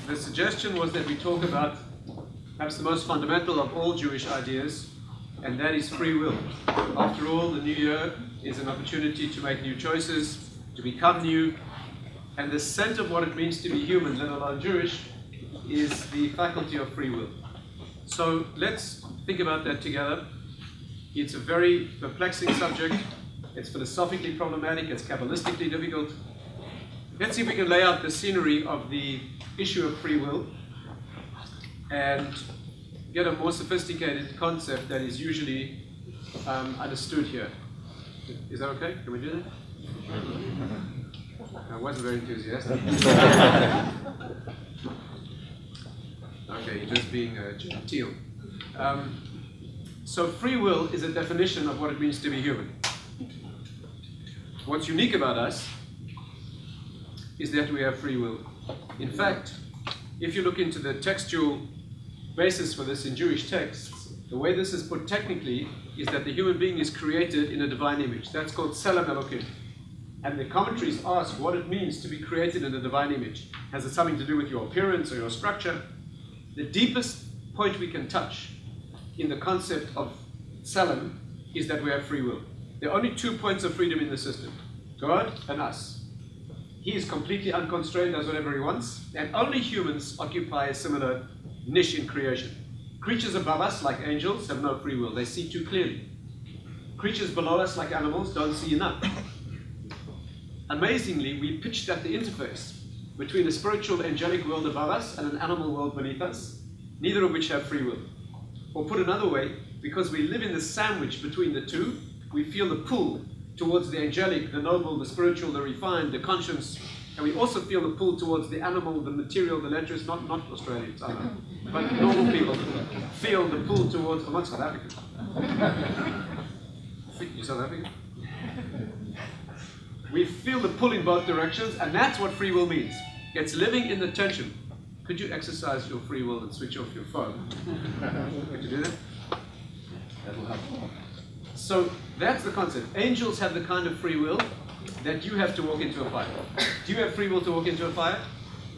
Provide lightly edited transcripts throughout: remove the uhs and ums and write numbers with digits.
the suggestion was that we talk about perhaps the most fundamental of all Jewish ideas, and that is free will. After all, the new year is an opportunity to make new choices, to become new, and the center of what it means to be human, let alone Jewish, is the faculty of free will. So let's think about that together. It's a very perplexing subject. It's philosophically problematic. It's Kabbalistically difficult. Let's see if we can lay out the scenery of the issue of free will and get a more sophisticated concept that is usually understood here. Is that okay? Can we do that? I wasn't very enthusiastic. Okay, you're just being genteel. So free will is a definition of what it means to be human. What's unique about us is that we have free will. In fact, if you look into the textual basis for this in Jewish texts, the way this is put technically is that the human being is created in a divine image. That's called Tselem Elokim. And the commentaries ask what it means to be created in a divine image. Has it something to do with your appearance or your structure? The deepest point we can touch in the concept of Tselem is that we have free will. There are only 2 points of freedom in the system, God and us. He is completely unconstrained, does whatever he wants, and only humans occupy a similar niche in creation. Creatures above us, like angels, have no free will. They see too clearly. Creatures below us, like animals, don't see enough. Amazingly, we pitched at the interface between a spiritual angelic world above us and an animal world beneath us, neither of which have free will. Or put another way, because we live in the sandwich between the two, we feel the pull towards the angelic, the noble, the spiritual, the refined, the conscious, and we also feel the pull towards the animal, the material, the lecherous, not Australians, I know, but normal people feel the pull towards, I'm not South African. You South African? We feel the pull in both directions, and that's what free will means. It's living in the tension. Could you exercise your free will and switch off your phone? Could you do that? That will help. So that's the concept. Angels have the kind of free will that you have to walk into a fire. Do you have free will to walk into a fire?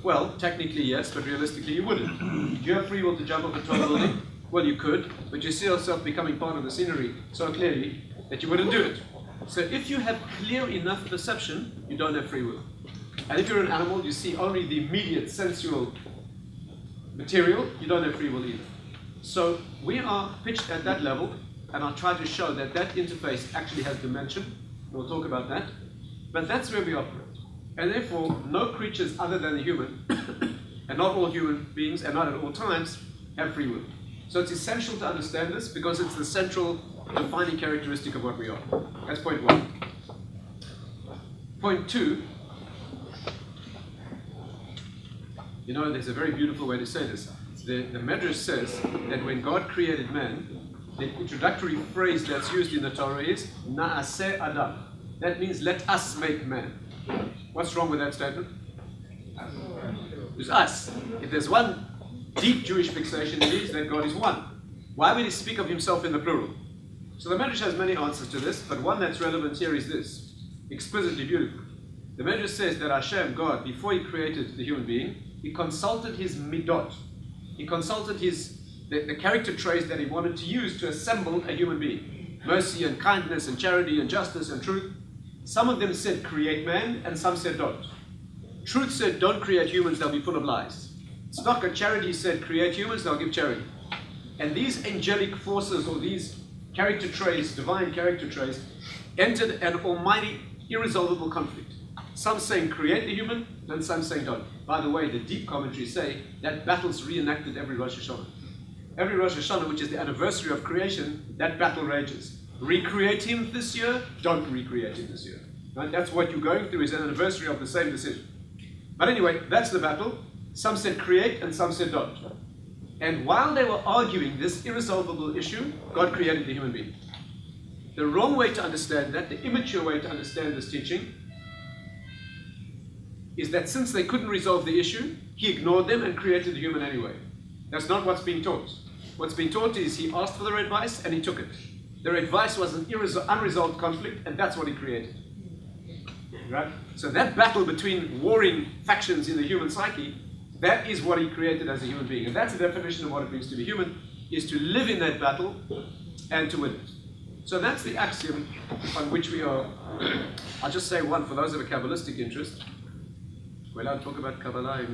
Well, technically yes, but realistically you wouldn't. Do you have free will to jump off a tall building? Well, you could, but you see yourself becoming part of the scenery so clearly that you wouldn't do it. So if you have clear enough perception, you don't have free will. And if you're an animal, you see only the immediate sensual material, you don't have free will either. So we are pitched at that level, and I'll try to show that that interface actually has dimension. We'll talk about that. But that's where we operate. And therefore, no creatures other than the human, and not all human beings, and not at all times, have free will. So it's essential to understand this because it's the central defining characteristic of what we are. That's point one. Point two, you know, there's a very beautiful way to say this. The Medrash says that when God created man, the introductory phrase that's used in the Torah is Na'aseh Adam. That means let us make man. What's wrong with that statement? It's us. If there's one deep Jewish fixation, it is that God is one. Why would he speak of himself in the plural? So the Medrash has many answers to this, but one that's relevant here is this, explicitly beautiful. The Medrash says that Hashem, God, before he created the human being, he consulted his midot. He consulted the character traits that he wanted to use to assemble a human being. Mercy and kindness and charity and justice and truth. Some of them said create man, and some said don't. Truth said don't create humans, they'll be full of lies. Tzedakah, charity said create humans, they'll give charity. And these angelic forces, or these character traits, divine character traits, entered an almighty, irresolvable conflict. Some saying create the human, and some saying don't. By the way, the deep commentaries say that battle's reenacted every Rosh Hashanah. Every Rosh Hashanah, which is the anniversary of creation, that battle rages. Recreate him this year, don't recreate him this year. Right? That's what you're going through, is an anniversary of the same decision. But anyway, that's the battle. Some said create, and some said don't. And while they were arguing this irresolvable issue, God created the human being. The wrong way to understand that, the immature way to understand this teaching, is that since they couldn't resolve the issue, he ignored them and created the human anyway. That's not what's being taught. What's being taught is he asked for their advice and he took it. Their advice was an unresolved conflict, and that's what he created. Right? So that battle between warring factions in the human psyche That is what he created as a human being. And that's the definition of what it means to be human, is to live in that battle and to win it. So that's the axiom on which we are. I'll just say one for those of a Kabbalistic interest. We're allowed to talk about Kabbalah.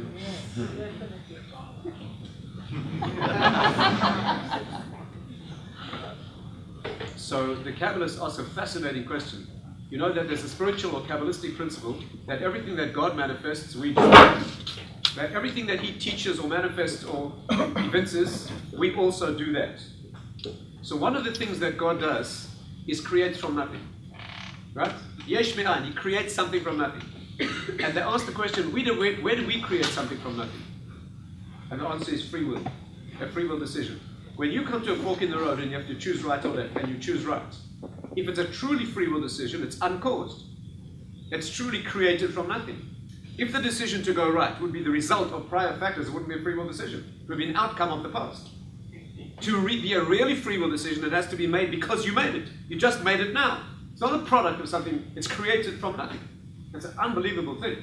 So the Kabbalists ask a fascinating question. You know that there's a spiritual or Kabbalistic principle that everything that God manifests, we do. That everything that he teaches or manifests or evinces, we also do that. So one of the things that God does is create from nothing. Right? Yesh me'an, he creates something from nothing. And they ask the question, where do we create something from nothing? And the answer is free will. A free will decision. When you come to a fork in the road and you have to choose right or left, and you choose right, if it's a truly free will decision, it's uncaused. It's truly created from nothing. If the decision to go right would be the result of prior factors, it wouldn't be a free will decision. It would be an outcome of the past. To be a really free will decision, it has to be made because you made it. You just made it now. It's not a product of something, it's created from nothing. It's an unbelievable thing.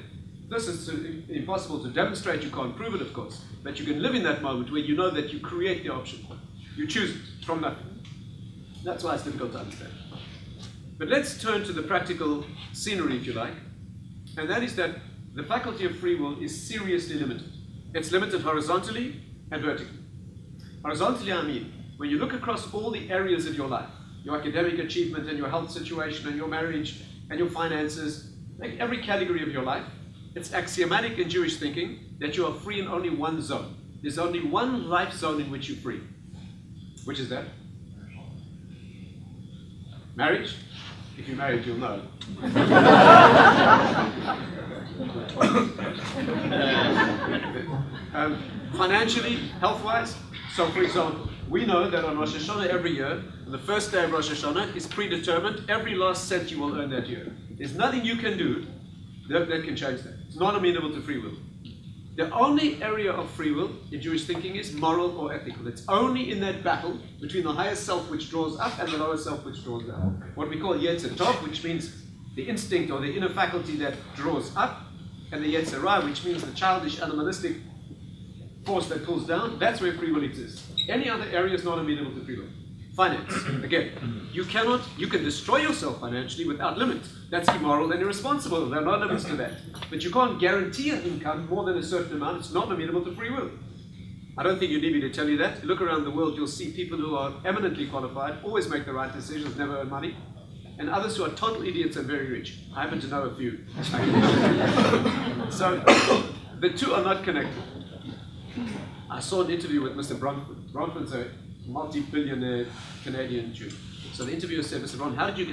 This is impossible to demonstrate, you can't prove it, of course. But you can live in that moment where you know that you create the option. You choose it from nothing. That's why it's difficult to understand. But let's turn to the practical scenery, if you like. And that is that the faculty of free will is seriously limited. It's limited horizontally and vertically. Horizontally, I mean, when you look across all the areas of your life, your academic achievement and your health situation and your marriage and your finances, like every category of your life, it's axiomatic in Jewish thinking that you are free in only one zone. There's only one life zone in which you're free. Which is that? Marriage? If you're married, you'll know. Financially, health-wise, so for example, we know that on Rosh Hashanah every year, the first day of Rosh Hashanah is predetermined, every last cent you will earn that year. There's nothing you can do that can change that. It's not amenable to free will. The only area of free will in Jewish thinking is moral or ethical. It's only in that battle between the higher self which draws up and the lower self which draws down. What we call Yetzer Tov, which means the instinct or the inner faculty that draws up, and the Yetzer Ra, which means the childish animalistic force that pulls down. That's where free will exists. Any other area is not amenable to free will. Finance. Again, you can destroy yourself financially without limits. That's immoral and irresponsible. There are no limits to that. But you can't guarantee an income more than a certain amount. It's not amenable to free will. I don't think you need me to tell you that. Look around the world, you'll see people who are eminently qualified, always make the right decisions, never earn money, and others who are total idiots and very rich. I happen to know a few. So, the two are not connected. I saw an interview with Mr. Bronfman. Bronfman's a multi-billionaire Canadian Jew. So the interviewer said, Mr. Bron, how did you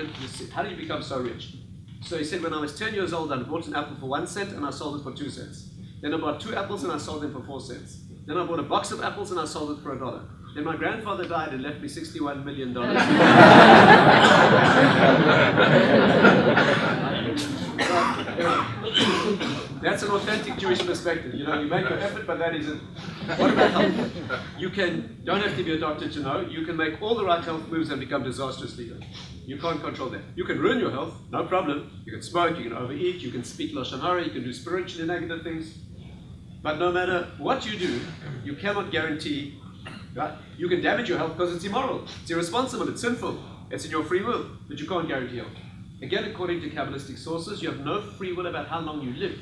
become so rich? So he said, when I was 10 years old, I bought an apple for 1 cent and I sold it for 2 cents. Then I bought 2 apples and I sold them for 4 cents. Then I bought a box of apples and I sold it for $1. Then my grandfather died and left me $61 million. That's an authentic Jewish perspective. You know, you make your effort, but that isn't. What about health? You don't have to be a doctor to know, you can make all the right health moves and become disastrously ill. You can't control that. You can ruin your health, no problem. You can smoke, you can overeat, you can speak Lashon Hara, you can do spiritually negative things. But no matter what you do, you cannot guarantee, right? You can damage your health because it's immoral, it's irresponsible, it's sinful, it's in your free will, but you can't guarantee health. Again, according to Kabbalistic sources, you have no free will about how long you live.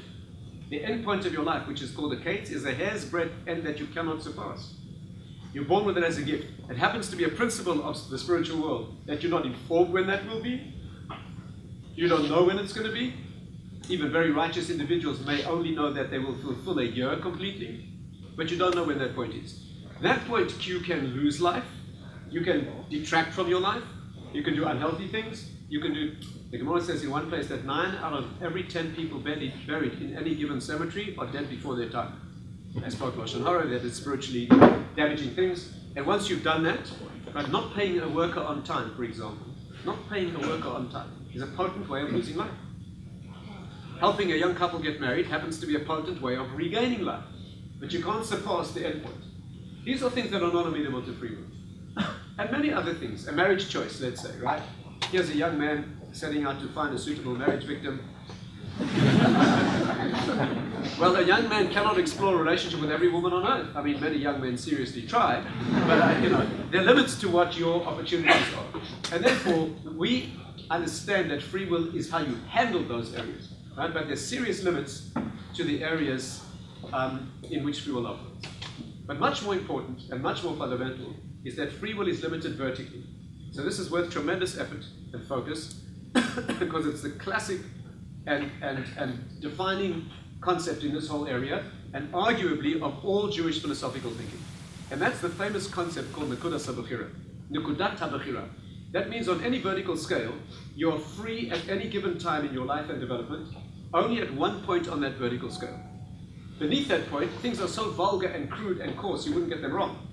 The end point of your life, which is called a kate, is a hair's breadth end that you cannot surpass. You're born with it as a gift. It happens to be a principle of the spiritual world that you're not informed when that will be. You don't know when it's going to be. Even very righteous individuals may only know that they will fulfill a year completely, but you don't know when that point is. That point, you can lose life. You can detract from your life. You can do unhealthy things. You can do. The Gemara says in one place that 9 out of every 10 people buried in any given cemetery are dead before their time. I spoke Lashon Hara, that is spiritually damaging things. And once you've done that, but not paying a worker on time, for example, not paying a worker on time is a potent way of losing life. Helping a young couple get married happens to be a potent way of regaining life. But you can't surpass the end point. These are things that are not amenable to free will. And many other things. A marriage choice, let's say, right? Here's a young man setting out to find a suitable marriage victim. Well, a young man cannot explore a relationship with every woman on earth. I mean, many young men seriously try, but there are limits to what your opportunities are. And therefore, we understand that free will is how you handle those areas, right? But there's serious limits to the areas in which free will operates. But much more important and much more fundamental is that free will is limited vertically. So this is worth tremendous effort and focus because it's the classic and defining concept in this whole area, and arguably of all Jewish philosophical thinking. And that's the famous concept called Nekudat HaBechira. Nekudat HaBechira. That means on any vertical scale, you're free at any given time in your life and development, only at one point on that vertical scale. Beneath that point, things are so vulgar and crude and coarse, you wouldn't get them wrong.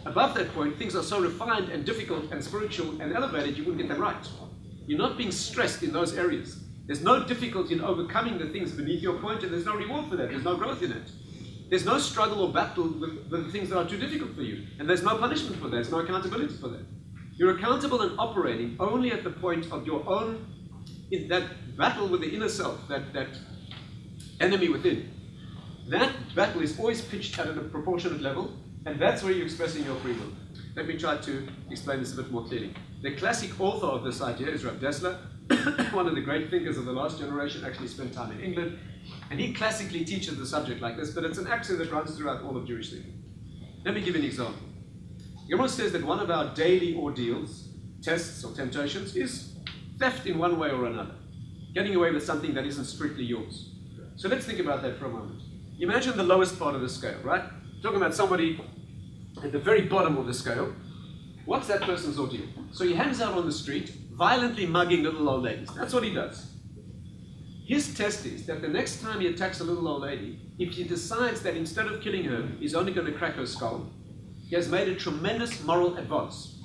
Above that point, things are so refined and difficult and spiritual and elevated, you wouldn't get them right. You're not being stressed in those areas. There's no difficulty in overcoming the things beneath your point, and there's no reward for that. There's no growth in it. There's no struggle or battle with the things that are too difficult for you. And there's no punishment for that. There's no accountability for that. You're accountable and operating only at the point of your own, in that battle with the inner self, that enemy within. That battle is always pitched at a proportionate level, and that's where you're expressing your free will. Let me try to explain this a bit more clearly. The classic author of this idea is Rabbi, one of the great thinkers of the last generation, actually spent time in England, and he classically teaches the subject like this, but it's an axiom that runs throughout all of Jewish thinking. Let me give you an example. Yomon says that one of our daily ordeals, tests or temptations, is theft in one way or another. Getting away with something that isn't strictly yours. So let's think about that for a moment. Imagine the lowest part of the scale, right? Talking about somebody at the very bottom of the scale. What's that person's ordeal? So he hangs out on the street, violently mugging little old ladies. That's what he does. His test is that the next time he attacks a little old lady, if he decides that instead of killing her, he's only going to crack her skull, he has made a tremendous moral advance.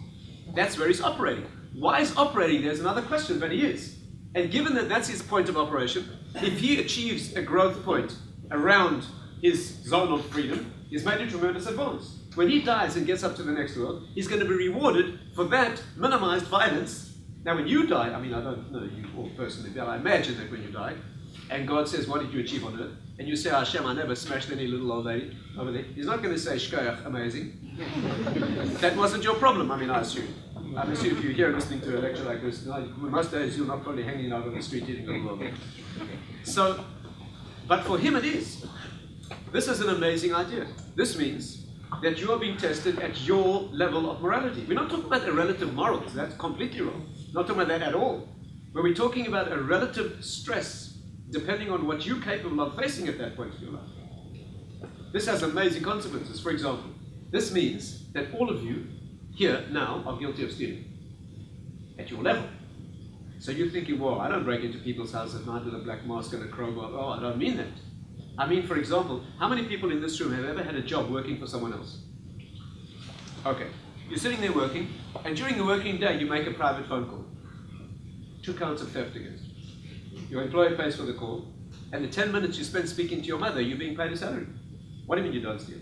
That's where he's operating. Why he's operating there is another question, but he is. And given that that's his point of operation, if he achieves a growth point around his zone of freedom, he's made a tremendous advance. When he dies and gets up to the next world, he's going to be rewarded for that minimized violence. Now when you die, I mean, I don't know you all personally, but I imagine that when you die, and God says, what did you achieve on earth? And you say, Hashem, I never smashed any little old lady over there. He's not going to say, Shkoyach, amazing. That wasn't your problem, I mean, I assume. I assume if you're here listening to a lecture like this, most days you're not probably hanging out on the street eating little old lady. So, but for him it is. This is an amazing idea. This means that you are being tested at your level of morality. We're not talking about a relative morals. That's completely wrong. Not talking about that at all. But we're talking about a relative stress depending on what you're capable of facing at that point in your life. This has amazing consequences. For example, this means that all of you here now are guilty of stealing at your level. So you're thinking, well, I don't break into people's houses at night with a black mask and a crowbar. Oh, I don't mean that. I mean, for example, how many people in this room have ever had a job working for someone else? Okay, you're sitting there working, and during the working day, you make a private phone call. 2 counts of theft against you. Your employer pays for the call, and the 10 minutes you spend speaking to your mother, you're being paid a salary. What do you mean you don't steal?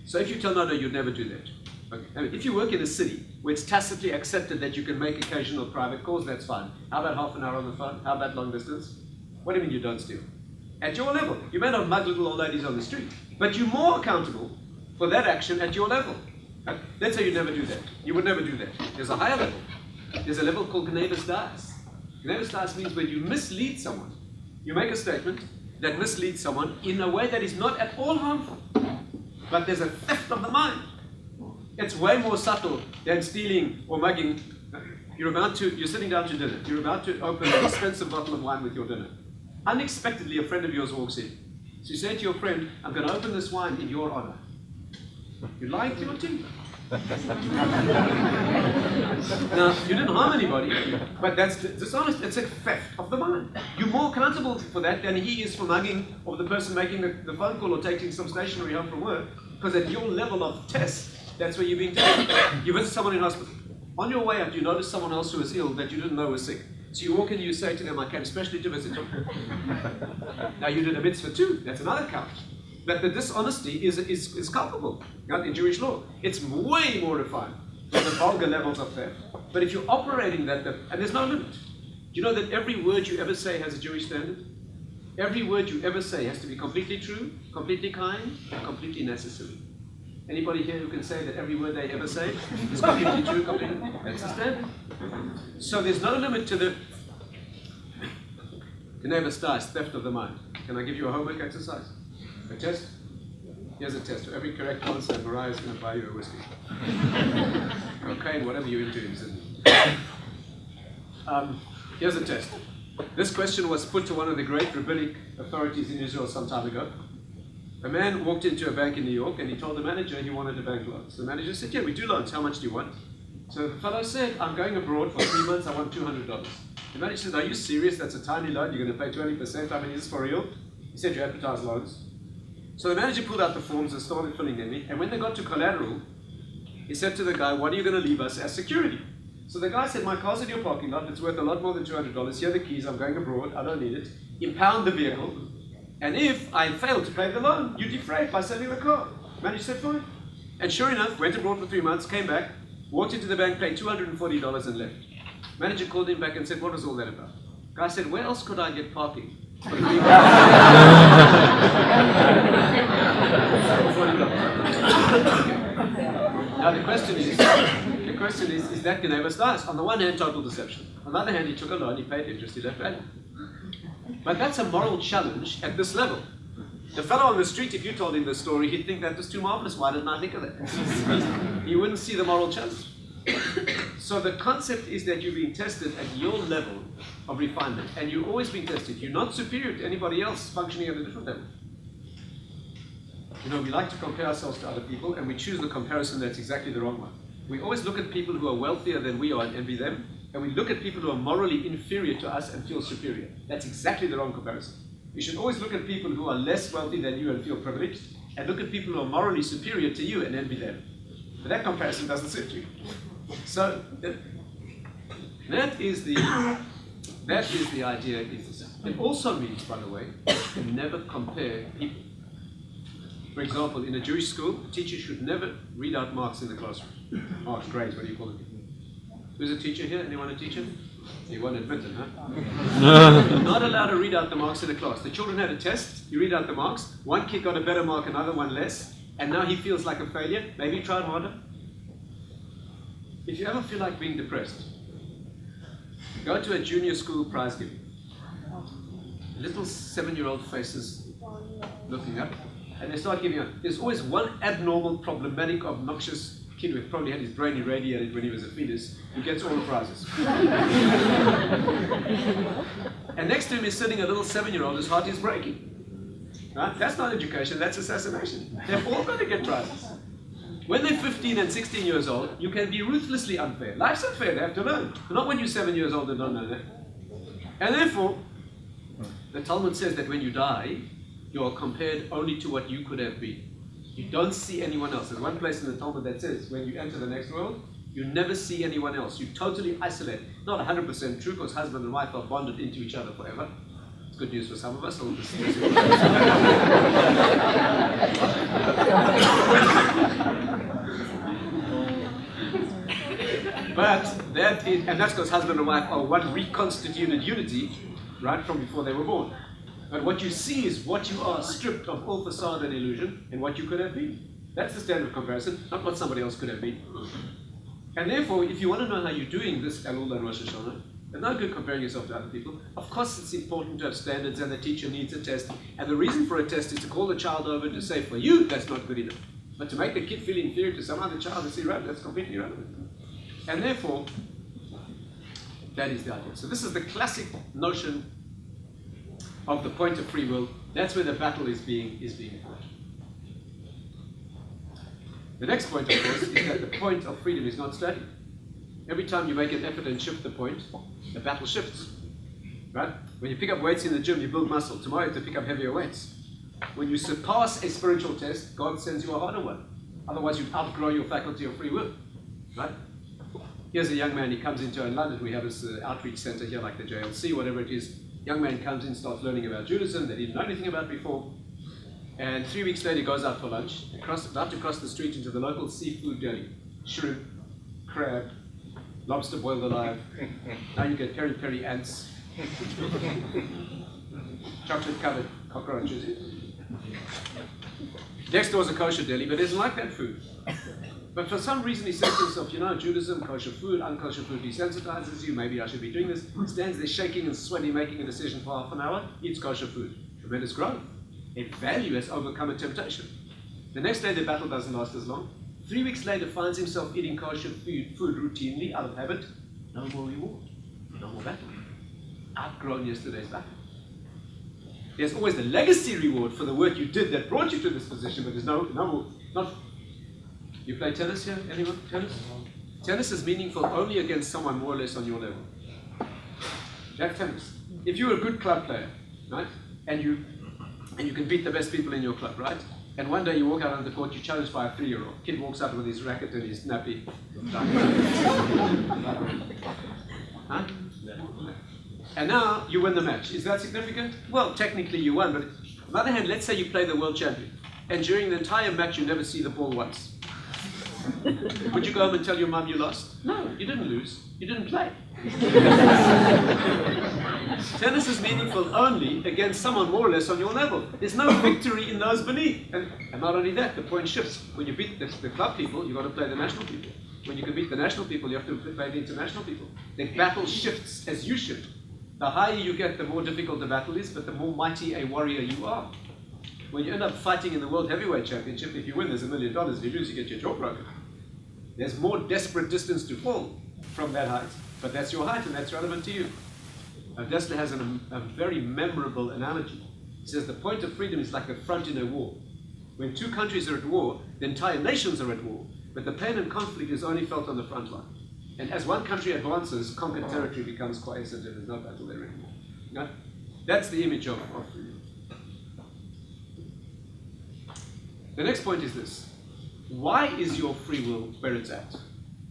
So if you tell no, you'd never do that. Okay. I mean, if you work in a city where it's tacitly accepted that you can make occasional private calls, that's fine. How about half an hour on the phone? How about long distance? What do you mean you don't steal? At your level. You may not mug little old ladies on the street, but you're more accountable for that action at your level. Let's say you never do that. You would never do that. There's a higher level. There's a level called Gnevus Das. Gnevus Das means when you mislead someone. You make a statement that misleads someone in a way that is not at all harmful. But there's a theft of the mind. It's way more subtle than stealing or mugging. You're sitting down to dinner. You're about to open an expensive bottle of wine with your dinner. Unexpectedly, a friend of yours walks in. So you say to your friend, I'm going to open this wine in your honor. You're lying to your teeth. Now, you didn't harm anybody, but that's dishonest. It's a theft of the mind. You're more accountable for that than he is for mugging or the person making the phone call or taking some stationery home from work, because at your level of test, that's where you're being tested. You visit someone in hospital. On your way up, you notice someone else who is ill that you didn't know was sick. So you walk in and you say to them, I came especially to visit you. Now you did a mitzvah too. That's another count. But the dishonesty is culpable, right, in Jewish law. It's way more refined than the vulgar levels of theft. But if you're operating that, and there's no limit. Do you know that every word you ever say has a Jewish standard? Every word you ever say has to be completely true, completely kind, and completely necessary. Anybody here who can say that every word they ever say is completely true, completely? That's the standard. So there's no limit to the never starts theft of the mind. Can I give you a homework exercise? A test? Here's a test. For every correct answer, Mariah's going to buy you a whiskey. Cocaine, whatever you're into. Here's a test. This question was put to one of the great rabbinic authorities in Israel some time ago. A man walked into a bank in New York and he told the manager he wanted a bank loan. So the manager said, yeah, we do loans. How much do you want? So the fellow said, I'm going abroad for 3 months. I want $200. The manager said, are you serious? That's a tiny loan. You're going to pay 20%. I mean, is this for real? He said, you advertise loans. So the manager pulled out the forms and started filling them in. And when they got to collateral, he said to the guy, what are you going to leave us as security? So the guy said, my car's in your parking lot. It's worth a lot more than $200. Here are the keys. I'm going abroad. I don't need it. Impound the vehicle. And if I fail to pay the loan, you defray by selling the car. Manager said, fine. And sure enough, went abroad for 3 months, came back, walked into the bank, paid $240 and left. Manager called him back and said, what was all that about? Guy said, where else could I get parking? For $3 Now the question is that Geneva starts? On the one hand, total deception. On the other hand, he took a loan, he paid interest, he left value. But that's a moral challenge at this level. The fellow on the street, if you told him this story, he'd think that was too marvelous. Why didn't I think of that? He wouldn't see the moral challenge. So the concept is that you're being tested at your level of refinement, and you're always being tested. You're not superior to anybody else functioning at a different level. You know, we like to compare ourselves to other people, and we choose the comparison that's exactly the wrong one. We always look at people who are wealthier than we are and envy them, and we look at people who are morally inferior to us and feel superior. That's exactly the wrong comparison. You should always look at people who are less wealthy than you and feel privileged, and look at people who are morally superior to you and envy them. But that comparison doesn't suit you. So that is the idea. It also means, by the way, to never compare people. For example, in a Jewish school, a teacher should never read out marks in the classroom. Marks, grades, what do you call it? Who's a teacher here? Anyone a teacher? You won't admit it, huh? You're not allowed to read out the marks in the class. The children had a test, you read out the marks, one kid got a better mark, another one less, and now he feels like a failure. Maybe he tried harder. If you ever feel like being depressed, go to a junior school prize giving. Little 7-year-old faces looking up, and they start giving up. There's always one abnormal, problematic, obnoxious kid who probably had his brain irradiated when he was a fetus, who gets all the prizes. And next to him is sitting a little 7-year-old whose heart is breaking. Right? That's not education, that's assassination. They're all going to get prizes. When they're 15 and 16 years old, you can be ruthlessly unfair. Life's unfair, they have to learn. But not when you're 7 years old and don't know that. And therefore, the Talmud says that when you die, you are compared only to what you could have been. You don't see anyone else. There's one place in the Talmud that says, when you enter the next world, you never see anyone else. You totally isolate. Not 100% true, because husband and wife are bonded into each other forever. It's good news for some of us. But that is, and that's because husband and wife are one reconstituted unity, right from before they were born. But what you see is what you are, stripped of all facade and illusion, and what you could have been. That's the standard of comparison, not what somebody else could have been. And therefore, if you want to know how you're doing this Elul and Rosh Hashanah, it's not good comparing yourself to other people. Of course, it's important to have standards, and the teacher needs a test. And the reason for a test is to call the child over to say, for you, that's not good enough. But to make the kid feel inferior to some other child, that's irrelevant. That's completely irrelevant. And therefore, that is the idea. So this is the classic notion of the point of free will. That's where the battle is being fought. The next point, of course, is that the point of freedom is not static. Every time you make an effort and shift the point, the battle shifts. Right? When you pick up weights in the gym, you build muscle. Tomorrow you have to pick up heavier weights. When you surpass a spiritual test, God sends you a harder one. Otherwise, you'd outgrow your faculty of free will. Right? Here's a young man, he comes into, in London, we have this outreach center here, like the JLC, whatever it is. Young man comes in, starts learning about Judaism that he didn't know anything about before. And 3 weeks later, he goes out for lunch, about to cross the street into the local seafood deli. Shrimp, crab, lobster boiled alive. Now you get peri-peri ants. chocolate-covered cockroaches. Next door's a kosher deli, but he doesn't like that food. But for some reason he says to himself, Judaism, kosher food, unkosher food desensitizes you, maybe I should be doing this. He stands there shaking and sweating, making a decision for half an hour, eats kosher food. Tremendous growth. A value has overcome a temptation. The next day the battle doesn't last as long. 3 weeks later finds himself eating kosher food routinely, out of habit. No more reward, no more battle. Outgrown yesterday's battle. There's always the legacy reward for the work you did that brought you to this position, but there's no more. You play tennis here? Anyone? Tennis? Tennis is meaningful only against someone more or less on your level. That's tennis. If you're a good club player, right, and you can beat the best people in your club, right? And one day you walk out on the court, you're challenged by a 3-year-old. Kid walks out with his racket and his nappy. Huh? And now you win the match. Is that significant? Well, technically you won, but on the other hand, let's say you play the world champion, and during the entire match you never see the ball once. Would you go home and tell your mum you lost? No, you didn't lose. You didn't play. Tennis is meaningful only against someone more or less on your level. There's no victory in those beneath. And not only that, the point shifts. When you beat the club people, you've got to play the national people. When you can beat the national people, you have to play the international people. The battle shifts as you shift. The higher you get, the more difficult the battle is, but the more mighty a warrior you are. When you end up fighting in the World Heavyweight Championship, if you win, there's $1 million. If you lose, you get your jaw broken. There's more desperate distance to fall from that height, but that's your height and that's relevant to you. Dessler has a very memorable analogy. He says the point of freedom is like a front in a war. When two countries are at war, the entire nations are at war, but the pain and conflict is only felt on the front line. And as one country advances, conquered territory becomes quiescent and there's no battle there anymore. No? That's the image of freedom. The next point is this. Why is your free will where it's at?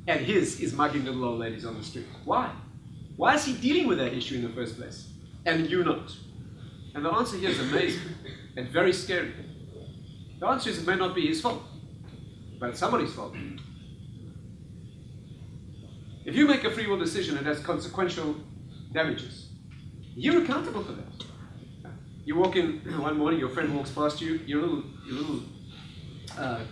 And his is mugging little old ladies on the street. Why? Why is he dealing with that issue in the first place? And you not? And the answer here is amazing and very scary. The answer is it may not be his fault, but it's somebody's fault. If you make a free will decision and it has consequential damages, you're accountable for that. You walk in one morning, your friend walks past you, you're a little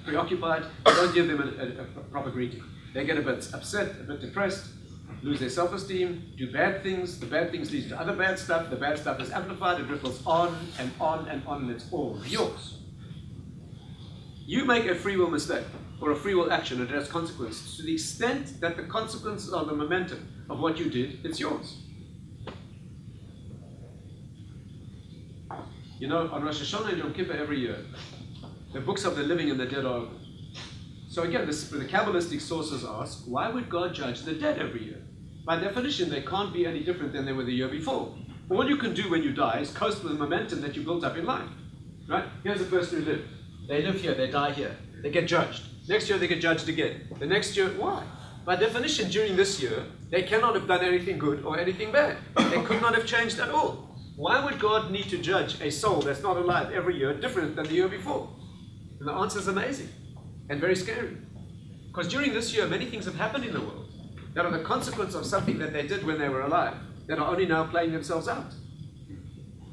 preoccupied, you don't give them a proper greeting. They get a bit upset, a bit depressed, lose their self-esteem, do bad things, the bad things lead to other bad stuff, the bad stuff is amplified, it ripples on and on and on, and it's all yours. You make a free will mistake, or a free will action, and it has consequences. To the extent that the consequences are the momentum of what you did, it's yours. You know, on Rosh Hashanah and Yom Kippur every year, the books of the living and the dead are opened. So again, the Kabbalistic sources ask, why would God judge the dead every year? By definition, they can't be any different than they were the year before. All you can do when you die is coast with the momentum that you built up in life. Right? Here's a person who lived. They live here, they die here. They get judged. Next year they get judged again. The next year, why? By definition, during this year, they cannot have done anything good or anything bad. They could not have changed at all. Why would God need to judge a soul that's not alive every year different than the year before? And the answer is amazing and very scary. Because during this year, many things have happened in the world that are the consequence of something that they did when they were alive, that are only now playing themselves out.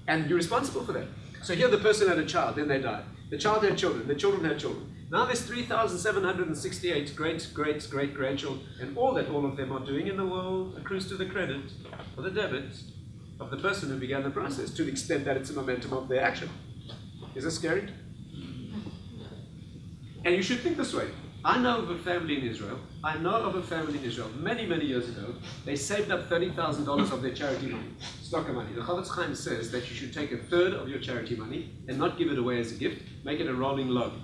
And you're responsible for that. So here the person had a child, then they died. The child had children, the children had children. Now there's 3,768 great-great-great-grandchildren, and all of them are doing in the world accrues to the credit or the debit of the person who began the process, to the extent that it's a momentum of their action. Is that scary? And you should think this way. I know of a family in Israel, many, many years ago. They saved up $30,000 of their charity money, stocker money. The Chavetz Chaim says that you should take a third of your charity money and not give it away as a gift, make it a rolling loan.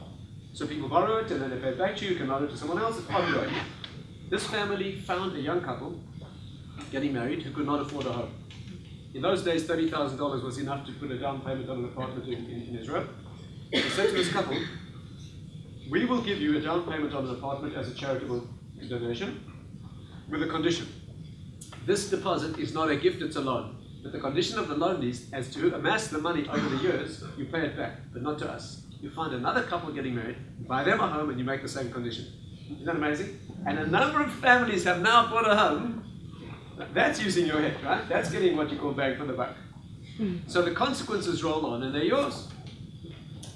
So people borrow it and then they pay it back to you, you can loan it to someone else, it's ongoing. This family found a young couple getting married who could not afford a home. In those days, $30,000 was enough to put a down payment on an apartment in Israel. They said to this couple, we will give you a down payment on an apartment as a charitable donation with a condition. This deposit is not a gift, it's a loan. But the condition of the loan is, as to amass the money over the years, you pay it back, but not to us. You find another couple getting married, you buy them a home, and you make the same condition. Isn't that amazing? And a number of families have now bought a home. That's using your head, right? That's getting what you call bang for the buck. So the consequences roll on and they're yours.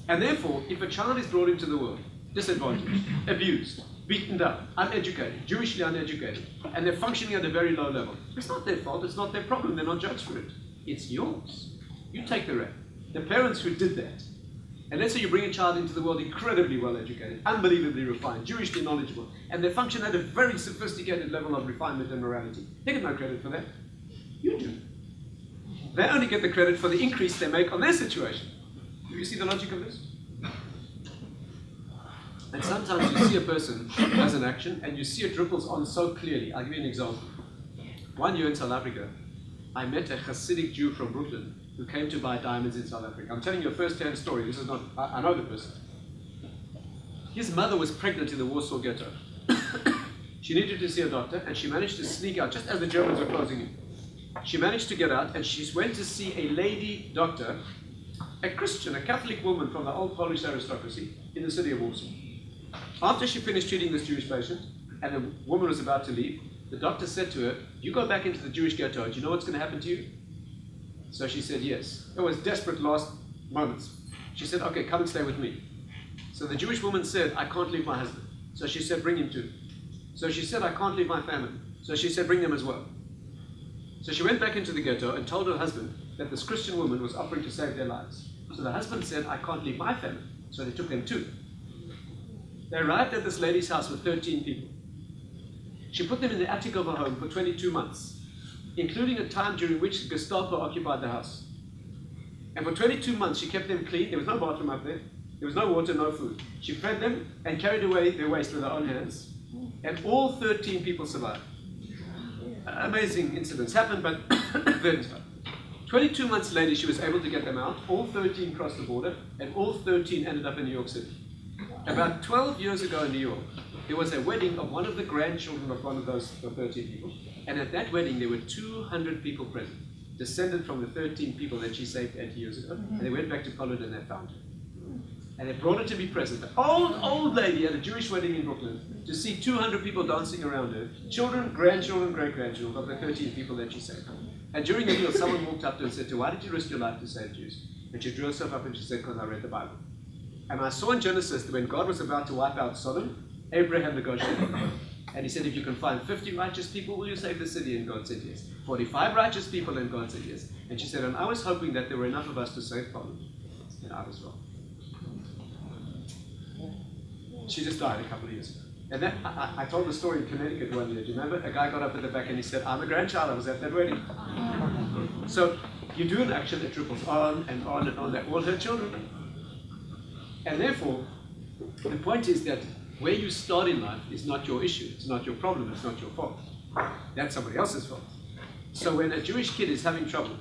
And therefore, if a child is brought into the world, disadvantaged, abused, beaten down, uneducated, Jewishly uneducated, and they're functioning at a very low level, it's not their fault, it's not their problem, they're not judged for it. It's yours. You take the rap. The parents who did that. And let's say you bring a child into the world incredibly well educated, unbelievably refined, Jewishly knowledgeable, and they function at a very sophisticated level of refinement and morality. They get no credit for that. You do. They only get the credit for the increase they make on their situation. Do you see the logic of this? And sometimes you see a person who does an action and you see it ripples on so clearly. I'll give you an example. One year in South Africa, I met a Hasidic Jew from Brooklyn who came to buy diamonds in South Africa. I'm telling you a first-hand story. This is not, I know the person. His mother was pregnant in the Warsaw ghetto. She needed to see a doctor and she managed to sneak out just as the Germans were closing in. She managed to get out and she went to see a lady doctor, a Christian, a Catholic woman from the old Polish aristocracy in the city of Warsaw. After she finished treating this Jewish patient and the woman was about to leave, the doctor said to her, you go back into the Jewish ghetto, do you know what's going to happen to you? So she said yes. It was desperate last moments. She said, okay, come and stay with me. So the Jewish woman said, I can't leave my husband. So she said, bring him too. So she said, I can't leave my family. So she said, bring them as well. So she went back into the ghetto and told her husband that this Christian woman was offering to save their lives. So the husband said, I can't leave my family. So they took them too. They arrived at this lady's house with 13 people. She put them in the attic of her home for 22 months, including a time during which the Gestapo occupied the house. And for 22 months, she kept them clean. There was no bathroom up there. There was no water, no food. She fed them and carried away their waste with her own hands. And all 13 people survived. Amazing incidents happened, but then 22 months later, she was able to get them out. All 13 crossed the border, and all 13 ended up in New York City. About 12 years ago in New York, there was a wedding of one of the grandchildren of one of those 13 people. And at that wedding, there were 200 people present, descended from the 13 people that she saved 80 years ago. And they went back to Poland and they found her. And they brought her to be present. An old lady at a Jewish wedding in Brooklyn, to see 200 people dancing around her. Children, grandchildren, great-grandchildren of the 13 people that she saved. And during the meal, someone walked up to her and said to her, why did you risk your life to save Jews? And she drew herself up and she said, because I read the Bible. And I saw in Genesis that when God was about to wipe out Sodom, Abraham negotiated. And he said, if you can find 50 righteous people, will you save the city? And God said yes. 45 righteous people, and God said yes. And she said, and I was hoping that there were enough of us to save Poland. And I was wrong. She just died a couple of years ago. And then I told the story in Connecticut one year. Do you remember? A guy got up at the back and he said, I'm a grandchild, I was at that wedding. So you do an action that triples on and on and on. They're all her children. And therefore, the point is that where you start in life is not your issue. It's not your problem. It's not your fault. That's somebody else's fault. So when a Jewish kid is having trouble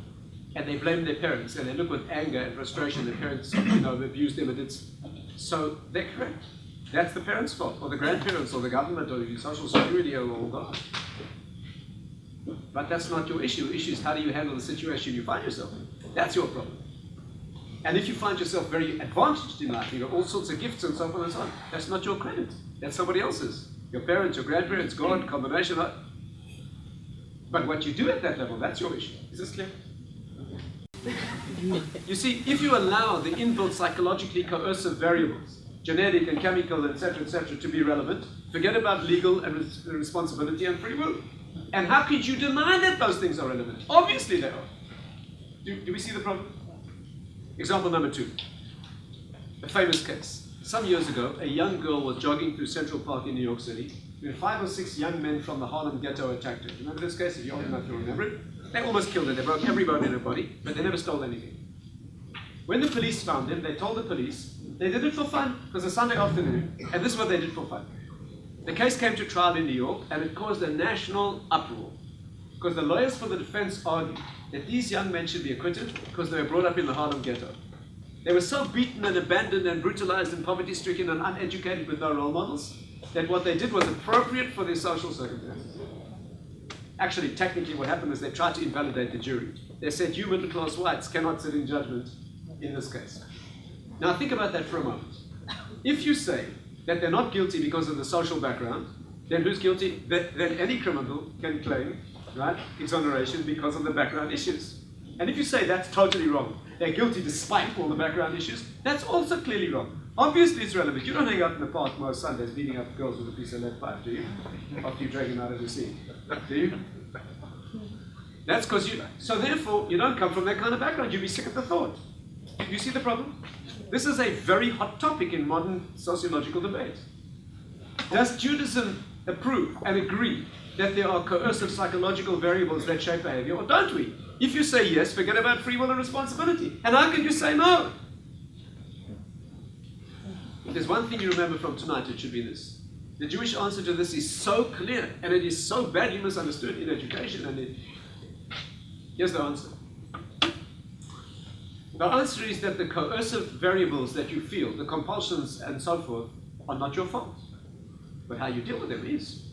and they blame their parents and they look with anger and frustration, their parents abused them and it's so they're correct. That's the parents' fault, or the grandparents, or the government, or the social security, or God. But that's not your issue. The issue is how do you handle the situation you find yourself in. That's your problem. And if you find yourself very advantaged in life, you got all sorts of gifts and so on and so on, that's not your credit. That's somebody else's. Your parents, your grandparents, God, combination of. But what you do at that level, that's your issue. Is this clear? You see, if you allow the inbuilt psychologically coercive variables, genetic and chemical, etc., to be relevant, forget about legal and responsibility and free will. And how could you deny that those things are relevant? Obviously they are. Do we see the problem? Example number 2. A famous case. Some years ago, a young girl was jogging through Central Park in New York City when 5 or 6 young men from the Harlem ghetto attacked her. Remember this case? If you're old enough to remember it. They almost killed her. They broke every bone in her body, but they never stole anything. When the police found them, they told the police they did it for fun. It was a Sunday afternoon, and this is what they did for fun. The case came to trial in New York, and it caused a national uproar because the lawyers for the defense argued that these young men should be acquitted because they were brought up in the Harlem ghetto. They were so beaten and abandoned and brutalized and poverty-stricken and uneducated with no role models that what they did was appropriate for their social circumstances. Actually, technically what happened was they tried to invalidate the jury. They said, you middle-class whites cannot sit in judgment in this case. Now think about that for a moment. If you say that they're not guilty because of the social background, then who's guilty? Then any criminal can claim, right, exoneration because of the background issues. And if you say that's totally wrong, they're guilty despite all the background issues, that's also clearly wrong. Obviously it's relevant. You don't hang out in the park most Sundays beating up girls with a piece of lead pipe, do you? After you drag them out of the sea, do you? That's because so therefore, you don't come from that kind of background. You'd be sick at the thought. You see the problem? This is a very hot topic in modern sociological debate. Does Judaism approve and agree that there are coercive psychological variables that shape behavior, or don't we? If you say yes, forget about free will and responsibility. And how can you say no? If there's one thing you remember from tonight, it should be this. The Jewish answer to this is so clear, and it is so badly misunderstood in education. And here's the answer. The answer is that the coercive variables that you feel, the compulsions and so forth, are not your fault. But how you deal with them is.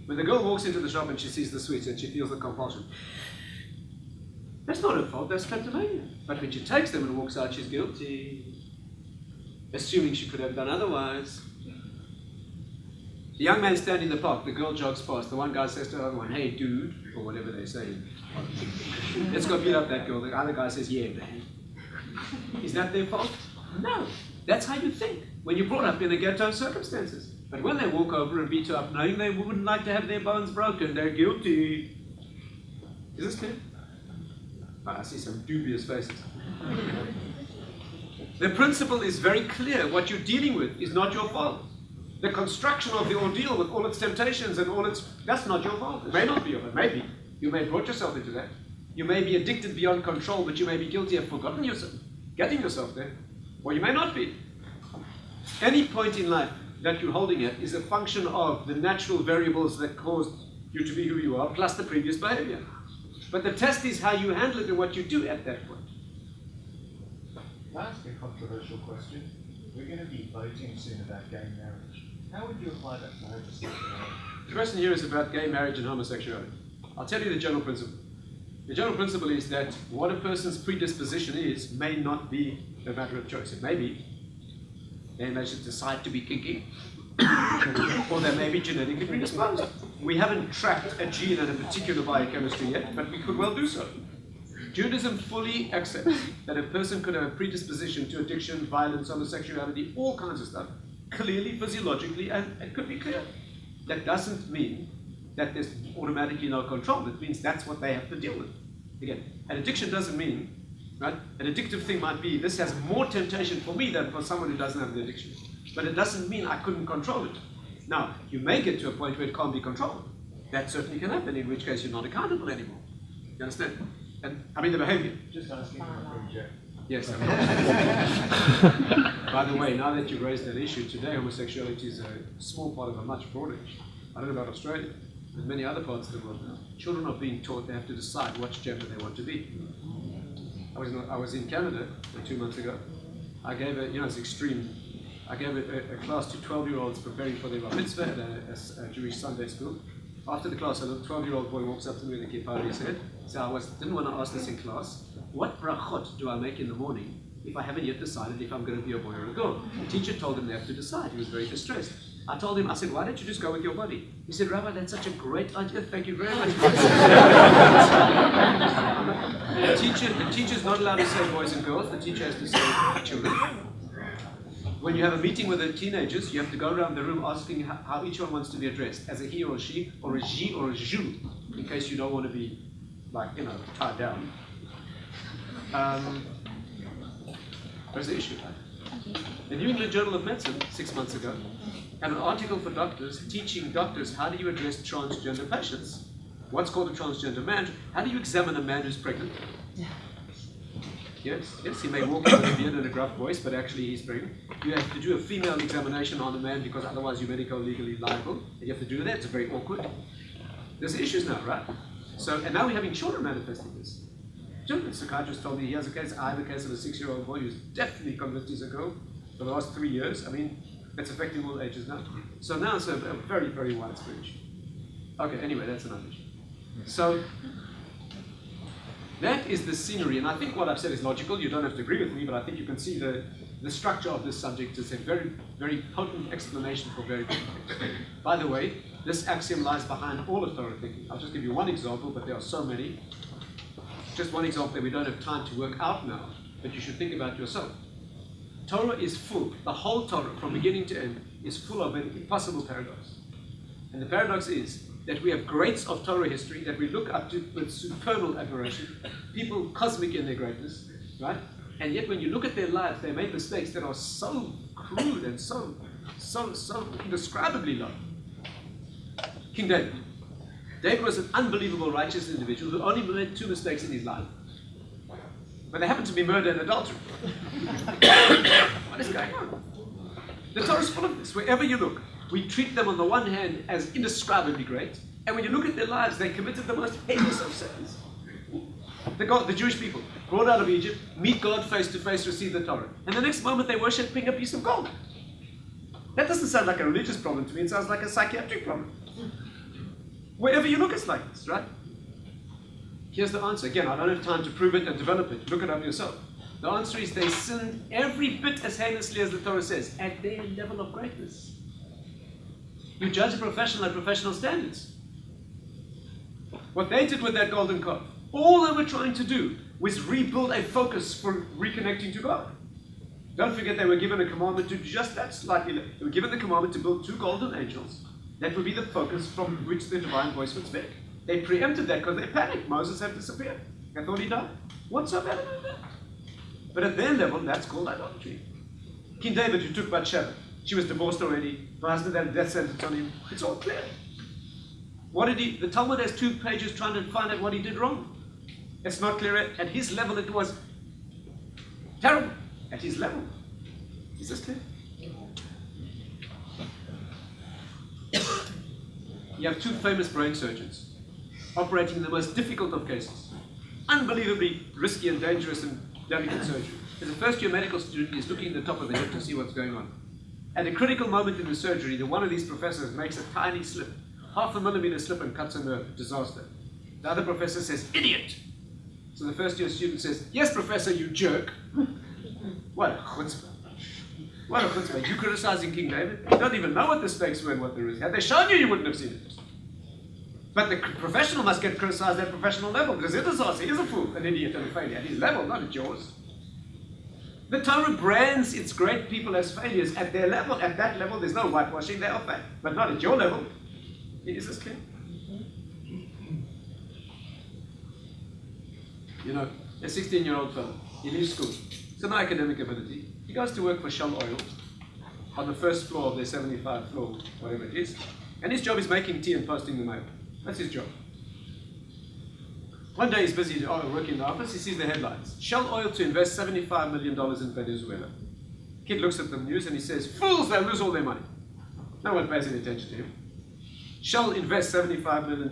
When the girl walks into the shop and she sees the sweets and she feels the compulsion, that's not her fault, that's kleptomania. But when she takes them and walks out, she's guilty, assuming she could have done otherwise. The young man standing in the park, the girl jogs past, the one guy says to the other one, hey dude, or whatever they say. Let's go beat up that girl. The other guy says, yeah, man. Is that their fault? No. That's how you think when you're brought up in the ghetto circumstances. But when they walk over and beat you up, knowing they wouldn't like to have their bones broken, they're guilty. Is this clear? Oh, I see some dubious faces. The principle is very clear. What you're dealing with is not your fault. The construction of the ordeal with all its temptations and all its... That's not your fault. It may not be, but maybe. You may have brought yourself into that. You may be addicted beyond control, but you may be guilty of forgotten yourself, getting yourself there. Or you may not be. Any point in life that you're holding at is a function of the natural variables that caused you to be who you are, plus the previous behavior. But the test is how you handle it and what you do at that point. Can I ask a controversial question? We're going to be voting soon about gay marriage. How would you apply that to homosexuality? The question here is about gay marriage and homosexuality. I'll tell you the general principle. The general principle is that what a person's predisposition is may not be a matter of choice. It may be they may just decide to be kinky, or they may be genetically predisposed. We haven't tracked a gene and a particular biochemistry yet, but we could well do so. Judaism fully accepts that a person could have a predisposition to addiction, violence, homosexuality, all kinds of stuff, clearly, physiologically, and it could be clear. That doesn't mean that there's automatically no control. It means that's what they have to deal with. Again, an addiction doesn't mean, right? An addictive thing might be, this has more temptation for me than for someone who doesn't have the addiction. But it doesn't mean I couldn't control it. Now, you may get to a point where it can't be controlled. That certainly can happen, in which case you're not accountable anymore. You understand? And I mean the behavior. Just asking for a project. Yes. By the way, now that you've raised that issue, today homosexuality is a small part of a much broader issue. I don't know about Australia, but many other parts of the world now. Children are being taught they have to decide which gender they want to be. I was in Canada 2 months ago. I gave it's extreme. I gave a class to 12-year-olds preparing for their bar mitzvah at a Jewish Sunday school. After the class, a little 12-year-old boy walks up to me with a kippah and he said, so I didn't want to ask this in class, what brachot do I make in the morning if I haven't yet decided if I'm going to be a boy or a girl? The teacher told him they have to decide. He was very distressed. I told him, I said, why don't you just go with your body? He said, Rabbi, that's such a great idea. Thank you very much. The teacher's not allowed to say boys and girls. The teacher has to say children. When you have a meeting with the teenagers, you have to go around the room asking how each one wants to be addressed, as a he or a she, or a she or a jou, in case you don't want to be, tied down. Where's the issue? The New England Journal of Medicine, 6 months ago, had an article for doctors teaching doctors how do you address transgender patients. What's called a transgender man? How do you examine a man who's pregnant? Yes, he may walk in with a beard and a gruff voice, but actually he's pregnant. You have to do a female examination on a man because otherwise you're medico-legally liable. And you have to do that. It's very awkward. There's issues now, right? And now we're having children manifesting this. The psychiatrist told me I have a case of a 6-year-old boy who's definitely convinced he's a girl for the last 3 years. I mean, it's affecting all ages now. So now it's a very, very widespread issue. Okay, anyway, that's another issue. So that is the scenery, and I think what I've said is logical. You don't have to agree with me, but I think you can see the structure of this subject is a very, very potent explanation for very good things. By the way, this axiom lies behind all of Torah thinking. I'll just give you one example, but there are so many. just one example that we don't have time to work out now, but you should think about yourself. Torah is full, the whole Torah, from beginning to end, is full of an impossible paradox. And the paradox is that we have greats of Torah history that we look up to with supernal admiration, people cosmic in their greatness, right? And yet when you look at their lives, they make mistakes that are so crude and so indescribably low. King David. David was an unbelievable righteous individual who only made 2 mistakes in his life. But they happened to be murder and adultery. What is going on? The Torah is full of this. Wherever you look, we treat them on the one hand as indescribably great, and when you look at their lives, they committed the most heinous of sins. The Jewish people, brought out of Egypt, meet God face to face, receive the Torah. And the next moment they worshiping a piece of gold. That doesn't sound like a religious problem to me, it sounds like a psychiatric problem. Wherever you look, it's like this, right? Here's the answer. Again, I don't have time to prove it and develop it. Look it up yourself. The answer is they sinned every bit as heinously as the Torah says, at their level of greatness. You judge a professional at professional standards. What they did with that golden calf, all they were trying to do was rebuild a focus for reconnecting to God. Don't forget they were given a commandment to just that slightly. They were given the commandment to build 2 golden angels. That would be the focus from which the divine voice would speak. They preempted that because they panicked. Moses had disappeared. They thought he died. What's so bad about that? But at their level, that's called idolatry. King David, who took Bathsheba, she was divorced already. Her husband had a death sentence on him. It's all clear. What did he? The Talmud has 2 pages trying to find out what he did wrong. It's not clear. At his level, it was terrible. At his level. Is this clear? You have 2 famous brain surgeons operating in the most difficult of cases. Unbelievably risky and dangerous and delicate surgery. As a first-year medical student, he's looking at the top of the head to see what's going on. At a critical moment in the surgery, one of these professors makes a tiny slip, 0.5 millimeter slip, and cuts a nerve. Disaster. The other professor says, "Idiot!" So the first-year student says, "Yes, professor, you jerk." What a chutzpah. What a chutzpah. You criticizing King David? You don't even know what the stakes were and what the risk. Had they shown you, you wouldn't have seen it. But the professional must get criticized at professional level, because he is a fool, an idiot, and a failure. At his level, not at yours. The Torah brands its great people as failures at their level. At that level, there's no whitewashing, they are fake. But not at your level. Is this clear? You know, a 16-year-old fellow, he leaves school. It's no academic ability. He goes to work for Shell Oil on the first floor of their 75 floor, whatever it is. And his job is making tea and posting the mail. That's his job. One day he's busy working in the office, he sees the headlines. Shell Oil to invest $75 million in Venezuela. Kid looks at the news and he says, "Fools, they'll lose all their money." No one pays any attention to him. Shell invests $75 million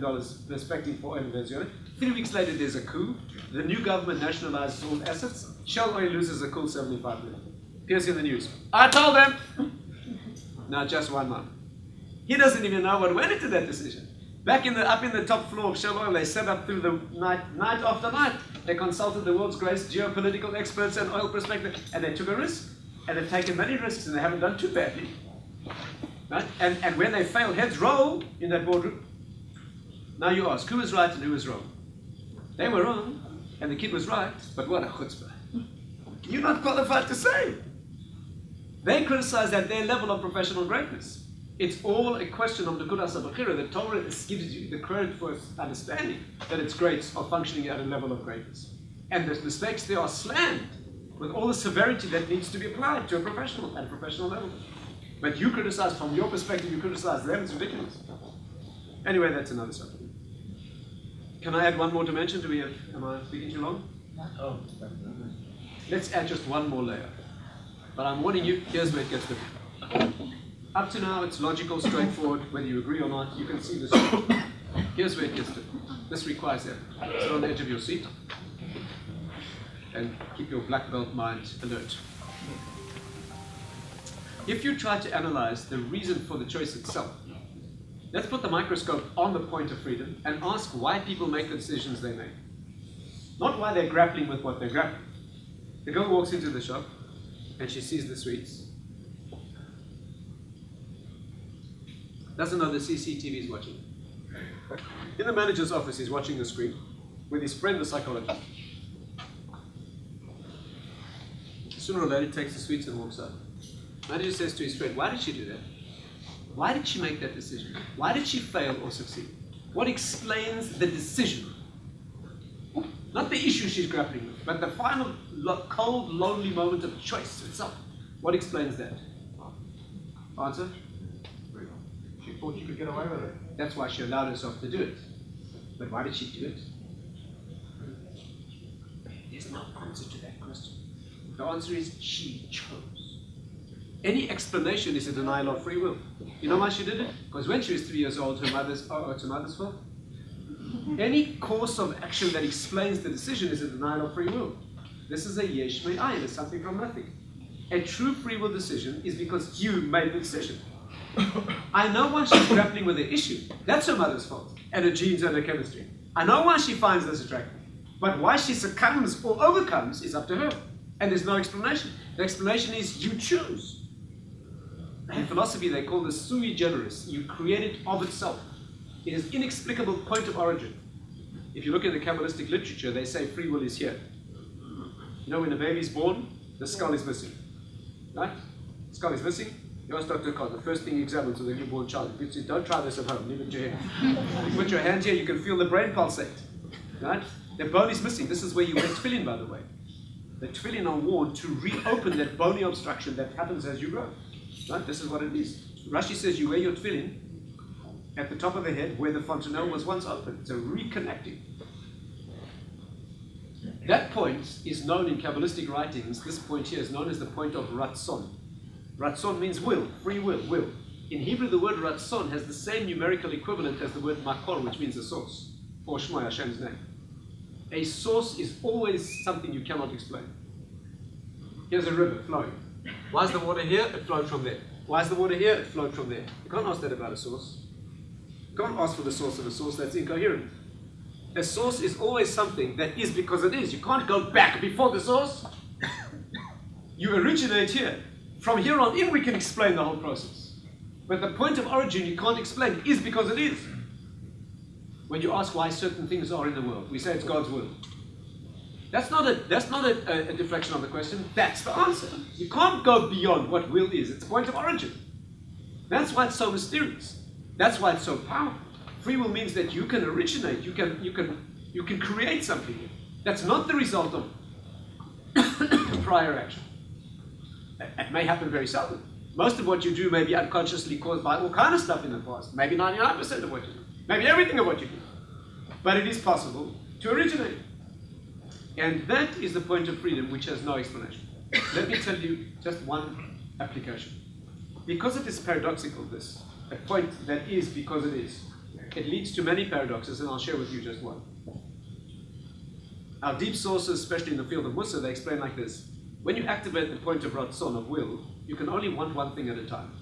prospecting for oil in Venezuela. 3 weeks later there's a coup. The new government nationalizes all assets. Shell Oil loses a cool $75 million. Appears in the news. I told them! Now just 1 month. He doesn't even know what went into that decision. Up in the top floor of Shell Oil, they sat up through the night after night. They consulted the world's greatest geopolitical experts and oil prospectors, and they took a risk. And they've taken many risks, and they haven't done too badly. Right? And when they fail, heads roll in that boardroom. Now you ask, who was right and who was wrong? They were wrong, and the kid was right, but what a chutzpah. You're not qualified to say. They criticize at their level of professional greatness. It's all a question of the Nekudas HaBechira. The Torah gives you the credit for understanding that its greats are functioning at a level of greatness. And the mistakes they are slammed with all the severity that needs to be applied to a professional at a professional level. But you criticize, from your perspective, you criticize them, it's ridiculous. Anyway, that's another subject. Can I add one more dimension? Am I speaking too long? Oh, Let's add just one more layer. But I'm warning you, here's where it gets difficult. Up to now, it's logical, straightforward, whether you agree or not, you can see this. Here's where it gets difficult. This requires effort. Sit on the edge of your seat and keep your black belt mind alert. If you try to analyze the reason for the choice itself, let's put the microscope on the point of freedom and ask why people make the decisions they make. Not why they're grappling with what they're grappling. The girl walks into the shop and she sees the sweets. Doesn't know the CCTV is watching. In the manager's office, he's watching the screen. with his friend, the psychologist. Sooner or later, he takes the sweets and walks out. Manager says to his friend, why did she do that? Why did she make that decision? Why did she fail or succeed? What explains the decision? Not the issue she's grappling with, but the final cold, lonely moment of choice itself. What explains that? Answer? She thought she could get away with it. That's why she allowed herself to do it. But why did she do it? There's no answer to that question. The answer is she chose. Any explanation is a denial of free will. You know why she did it? Because when she was 3 years old, her mother's fault. Any course of action that explains the decision is a denial of free will. This is a yesh me'ayin, it's something from nothing. A true free will decision is because you made the decision. I know why she's grappling with the issue. That's her mother's fault, and her genes and her chemistry. I know why she finds this attractive. But why she succumbs or overcomes is up to her. And there's no explanation. The explanation is you choose. In philosophy, they call this sui generis. You create it of itself. It is inexplicable point of origin. If you look in the Kabbalistic literature, they say free will is here. You know, when a baby is born, the skull is missing. Right? The skull is missing. You ask Dr. Khan, the first thing he examines with a newborn child, he says, don't try this at home, leave it to him. You put your hand here, you can feel the brain pulsate. Right? The bone is missing. This is where you wear tefillin, by the way. The tefillin are worn to reopen that bony obstruction that happens as you grow. Right? This is what it is. Rashi says you wear your tefillin at the top of the head where the fontanelle was once open. It's a reconnecting. That point is known in Kabbalistic writings. This point here is known as the point of ratzon. Ratzon means will, free will, will. In Hebrew, the word ratzon has the same numerical equivalent as the word makor, which means a source, or Shema, Hashem's name. A source is always something you cannot explain. Here's a river flowing. Why is the water here? It flowed from there. Why is the water here? It flowed from there. You can't ask that about a source. You can't ask for the source of a source. That's incoherent. A source is always something that is because it is. You can't go back before the source. You originate here. From here on in, we can explain the whole process. But the point of origin you can't explain. It is because it is. When you ask why certain things are in the world, we say it's God's will. That's not a deflection of the question. That's the answer. You can't go beyond what will is. It's point of origin. That's why it's so mysterious. That's why it's so powerful. Free will means that you can originate. You can create something. That's not the result of prior action. It may happen very seldom. Most of what you do may be unconsciously caused by all kind of stuff in the past. Maybe 99% of what you do. Maybe everything of what you do. But it is possible to originate. And that is the point of freedom which has no explanation. Let me tell you just one application. Because it is paradoxical, this, a point that is because it is, it leads to many paradoxes, and I'll share with you just one. Our deep sources, especially in the field of Musa, they explain like this. When you activate the point of ratzon, of will, you can only want one thing at a time.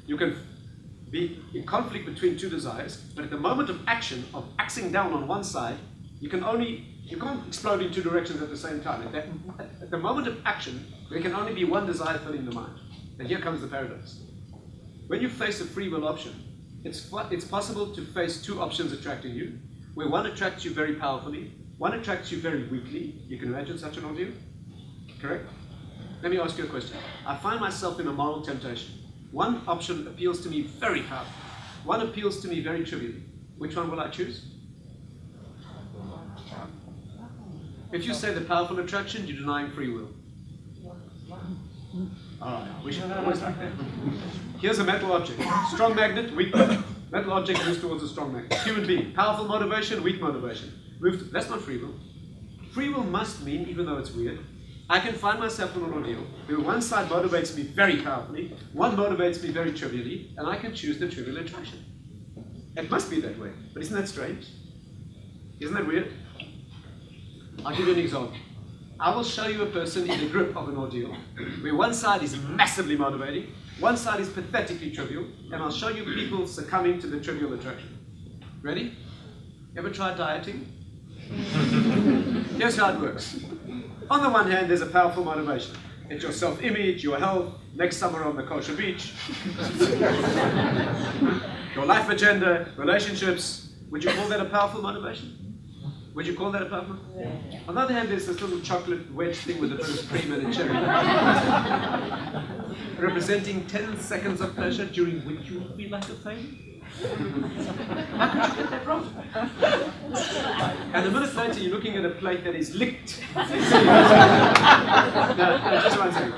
You can be in conflict between two desires, but at the moment of action, of axing down on one side, you can't explode in two directions at the same time. At the moment of action, there can only be one desire filling the mind. And here comes the paradox. When you face a free will option, it's possible to face two options attracting you, where one attracts you very powerfully, one attracts you very weakly. You can imagine such an ordeal? Correct? Let me ask you a question. I find myself in a moral temptation. One option appeals to me very powerfully. One appeals to me very trivially. Which one will I choose? If you say the powerful attraction, you're denying free will. Alright, we should always like that. Here's a metal object. Strong magnet, weak magnet. Metal object moves towards a strong magnet. Human being. Powerful motivation, weak motivation. That's not free will. Free will must mean, even though it's weird, I can find myself in an ordeal where one side motivates me very powerfully, one motivates me very trivially, and I can choose the trivial attraction. It must be that way. But isn't that strange? Isn't that weird? I'll give you an example. I will show you a person in the grip of an ordeal where one side is massively motivating, one side is pathetically trivial, and I'll show you people succumbing to the trivial attraction. Ready? Ever tried dieting? Here's how it works. On the one hand, there's a powerful motivation. It's your self-image, your health, next summer on the kosher beach, your life agenda, relationships. Would you call that a powerful motivation? Would you call that a puff? Yeah. On the other hand, there's this little chocolate wedge thing with a bit of cream and a cherry. Representing 10 seconds of pleasure during which you feel like a failure. How could you get that wrong? And a minute later, you're looking at a plate that is licked. No, just one second.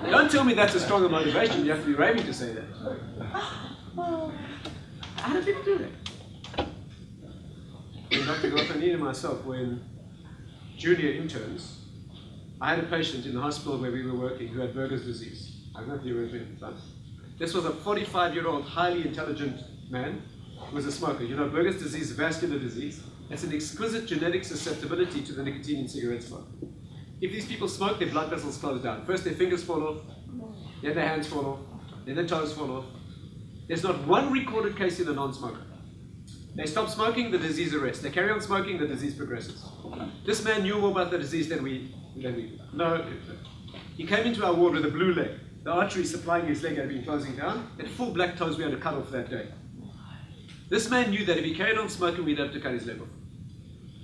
Don't tell me that's a stronger motivation. You have to be raving to say that. How do people do that? When Dr. Gothanini and myself were in junior interns, I had a patient in the hospital where we were working who had Berger's disease. I don't know if you were with me at the time. This was a 45-year-old, highly intelligent man who was a smoker. You know, Berger's disease is a vascular disease. It's an exquisite genetic susceptibility to the nicotine in cigarette smoke. If these people smoke, their blood vessels close down. First their fingers fall off, then their hands fall off, then their toes fall off. There's not one recorded case in a non-smoker. They stop smoking, the disease arrests. They carry on smoking, the disease progresses. This man knew more about the disease than we do. No, he came into our ward with a blue leg. The artery supplying his leg had been closing down. He had full black toes we had to cut off that day. This man knew that if he carried on smoking, we'd have to cut his leg off.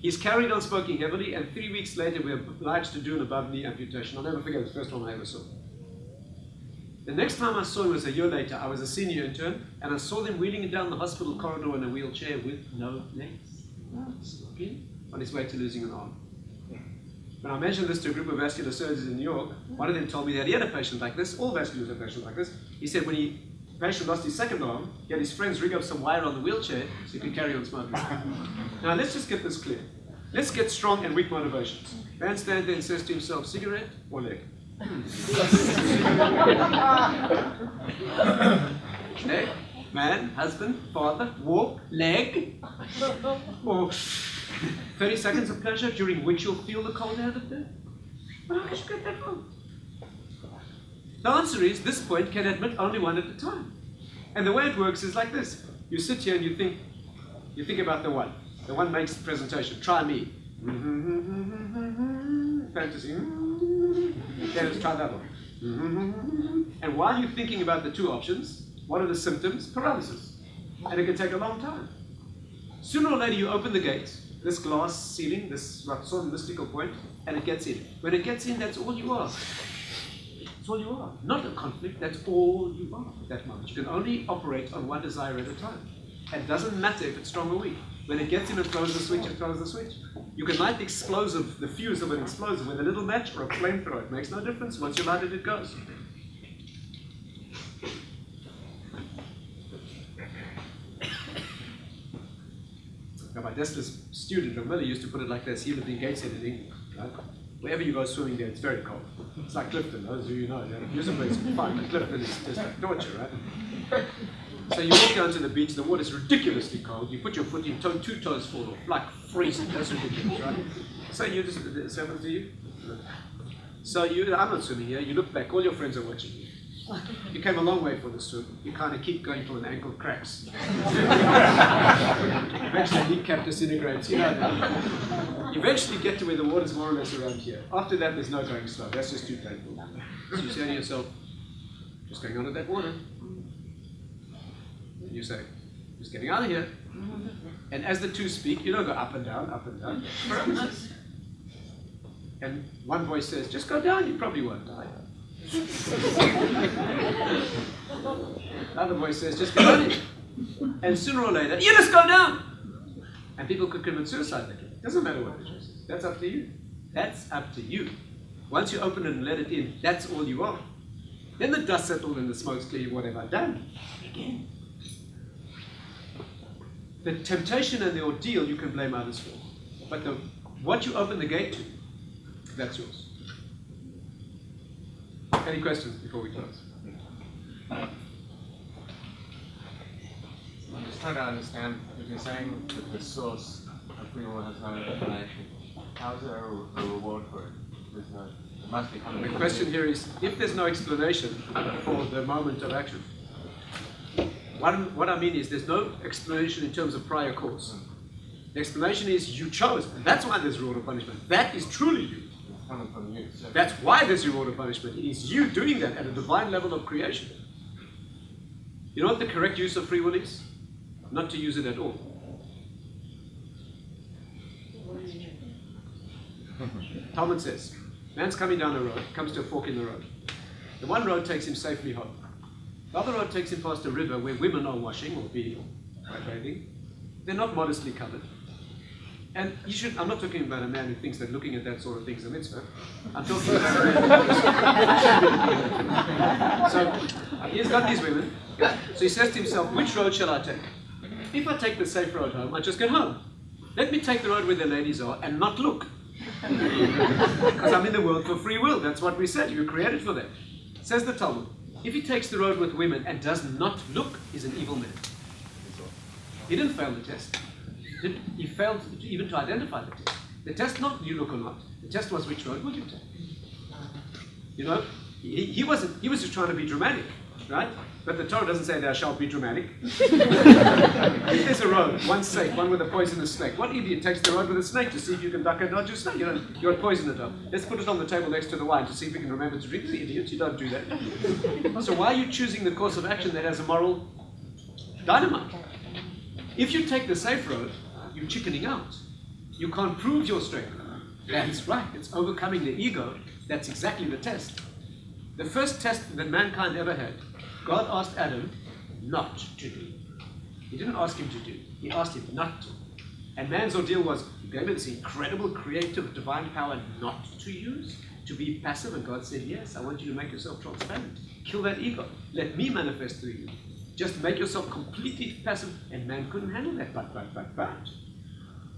He's carried on smoking heavily, and 3 weeks later, we were obliged to do an above-knee amputation. I'll never forget the first one I ever saw. The next time I saw him was a year later. I was a senior intern, and I saw them wheeling him down the hospital corridor in a wheelchair with no legs, smoking, on his way to losing an arm. When I mentioned this to a group of vascular surgeons in New York, one of them told me that he had a patient like this. All vasculars have patients like this. He said when the patient lost his second arm, he had his friends rig up some wire on the wheelchair so he could carry on smoking. Now let's just get this clear. Let's get strong and weak motivations. Man stands there and says to himself, cigarette or leg? Leg, man, husband, father, walk, leg, or 30 seconds of pleasure during which you'll feel the cold air of death? Well, how could you get that wrong? The answer is, this point can admit only one at a time. And the way it works is like this. You sit here and you think about the one. The one makes the presentation. Try me. Fantasy. Okay, let's try that one. And while you're thinking about the two options, what are the symptoms? Paralysis. And it can take a long time. Sooner or later you open the gate, this glass ceiling, this sort of mystical point, and it gets in. When it gets in, that's all you are. That's all you are. Not a conflict, that's all you are at that moment. You can only operate on one desire at a time. And it doesn't matter if it's strong or weak. When it gets in, it throws the switch, it throws the switch. You can light the explosive, the fuse of an explosive with a little match or a flamethrower. It makes no difference. Once you light it, it goes. Rabbi Dessler's student, Rabbi, used to put it like this. He lived in Gateshead in England. Right? Wherever you go swimming there, it's very cold. It's like Clifton, those of you know. Usually it's fine, but Clifton is just like torture, right? So you walk down to the beach, the water's ridiculously cold. You put your foot in, two toes fall off, like freezing. That's ridiculous, right? So you just, this happens to you? So I'm not swimming here. You look back, all your friends are watching you. You came a long way for the swim. You kind of keep going till an ankle cracks. Eventually, the kneecap disintegrates. You know that. You eventually get to where the water's more or less around here. After that, there's no going slow. That's just too painful. So you say to yourself, just going under that water. And you say, just getting out of here. And as the two speak, you don't go up and down, up and down. And one voice says, just go down, you probably won't die. Another voice says, just go down. And sooner or later, you just go down. And people could commit suicide that way. Doesn't matter what the choice is. That's up to you. That's up to you. Once you open it and let it in, that's all you are. Then the dust settles and the smoke's clear, what have I done? Again. The temptation and the ordeal you can blame others for. But what you open the gate to, that's yours. Any questions before we close? I'm just trying to understand, if you're saying that the source of free will has no explanation, how is there a reward for it? There's no, there must be kind of... The question here is, if there's no explanation for the moment of action, what I mean is there's no explanation in terms of prior cause. The explanation is you chose, and that's why there's reward or punishment. That is truly you. Coming from you. So that's why there's reward or punishment. It is you doing that at a divine level of creation. You know what the correct use of free will is? Not to use it at all. Talmud says, man's coming down a road, comes to a fork in the road. The one road takes him safely home. The other road takes him past a river where women are washing or bathing. They're not modestly covered. And I'm not talking about a man who thinks that looking at that sort of thing is a mitzvah. I'm talking about a man. So he's got these women. So he says to himself, which road shall I take? If I take the safe road home, I just get home. Let me take the road where the ladies are and not look. Because I'm in the world for free will. That's what we said. You were created for that. Says the Talmud. If he takes the road with women and does not look, he's an evil man. He didn't fail the test. He failed even to identify the test. The test not you look or not. The test was which road would you take? You know, he was just trying to be dramatic, right? But the Torah doesn't say thou shalt be dramatic. If there's a road, one safe, one with a poisonous snake, what idiot takes the road with a snake to see if you can duck and dodge a snake? You know, you're going to poison it up. Let's put it on the table next to the wine to see if we can remember to drink. The idiots, you don't do that. So why are you choosing the course of action that has a moral dynamite? If you take the safe road, you're chickening out. You can't prove your strength. That's right. It's overcoming the ego. That's exactly the test. The first test that mankind ever had, God asked Adam not to do. He didn't ask him to do. He asked him not to. And man's ordeal was, you gave him this incredible, creative, divine power not to use, to be passive. And God said, yes, I want you to make yourself transparent. Kill that ego. Let me manifest through you. Just make yourself completely passive. And man couldn't handle that. But.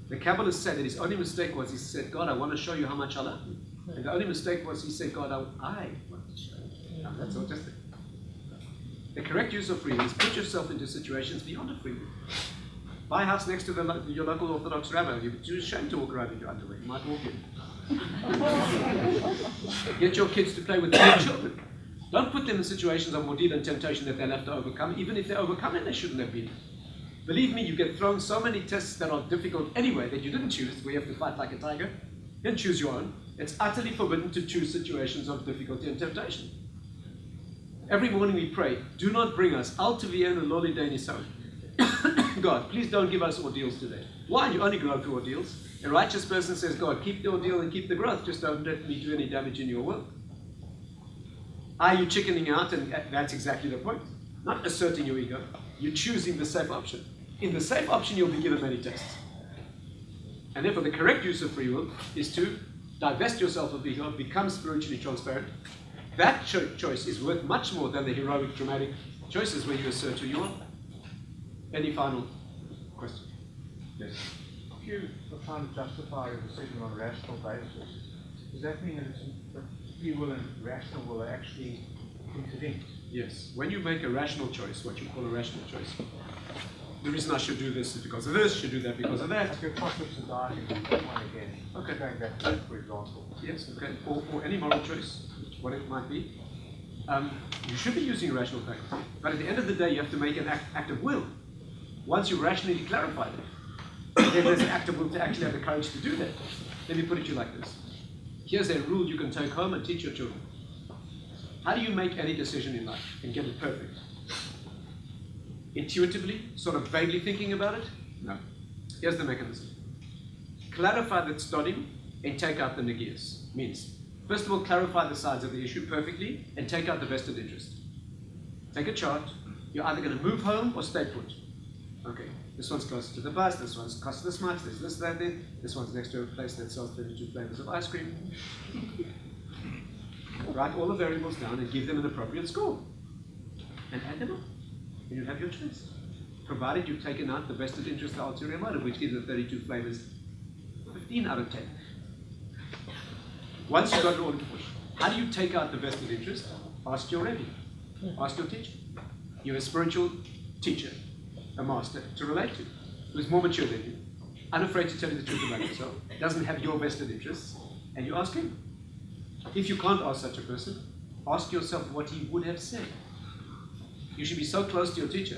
The Kabbalists say that his only mistake was he said, God, I want to show you how much I love you. And the only mistake was he said, God, I want to show you. No, that's all just it. The correct use of free will is put yourself into situations beyond a free will. Buy a house next to your local Orthodox rabbi. You're too ashamed to walk around in your underwear. You might walk in. Get your kids to play with their children. Don't put them in situations of ordeal and temptation that they'll have to overcome. Even if they overcome it, they shouldn't have been. Believe me, you get thrown so many tests that are difficult anyway that you didn't choose, where you have to fight like a tiger. You didn't choose your own. It's utterly forbidden to choose situations of difficulty and temptation. Every morning we pray, do not bring us out to Vienna loli deniso. God, please don't give us ordeals today. Why? You only grow through ordeals. A righteous person says, God, keep the ordeal and keep the growth. Just don't let me do any damage in your world. Are you chickening out? And that's exactly the point. Not asserting your ego. You're choosing the safe option. In the safe option, you'll be given many tests. And therefore, the correct use of free will is to divest yourself of the ego, become spiritually transparent. That choice is worth much more than the heroic, dramatic choices where you assert who you are. Any final question? Yes. If you are trying to justify a decision on a rational basis, does that mean that free will and rational will are actually interlinked? Yes. When you make a rational choice, what you call a rational choice, the reason I should do this is because of this, should do that because of that. Like your conflicts and dialogue, one again. Okay. Going back to that, for example. Yes, okay. Or any moral choice, what it might be. You should be using rational faculty. But at the end of the day, you have to make an act of will. Once you rationally clarify it, then there's an act of will to actually have the courage to do that. Let me put it to you like this. Here's a rule you can take home and teach your children. How do you make any decision in life and get it perfect? Intuitively, sort of vaguely thinking about it? No. Here's the mechanism. Clarify the tzodim and take out the negias. Means, first of all, clarify the sides of the issue perfectly and take out the vested interest. Take a chart. You're either going to move home or stay put. Okay, this one's closer to the bus, this one's costs this much, there's this, that, there. This one's next to a place that sells 32 flavors of ice cream. Write all the variables down and give them an appropriate score. And add them up. And you have your choice. Provided you've taken out the vested interest, the ulterior motive, which gives the 32 flavors 15 out of 10. Once you've got it all in push, how do you take out the vested interest? Ask your Rabbi. Ask your teacher. You're a spiritual teacher, a master to relate to, who's more mature than you, unafraid to tell you the truth about yourself, doesn't have your vested interests, and you ask him. If you can't ask such a person, ask yourself what he would have said. You should be so close to your teacher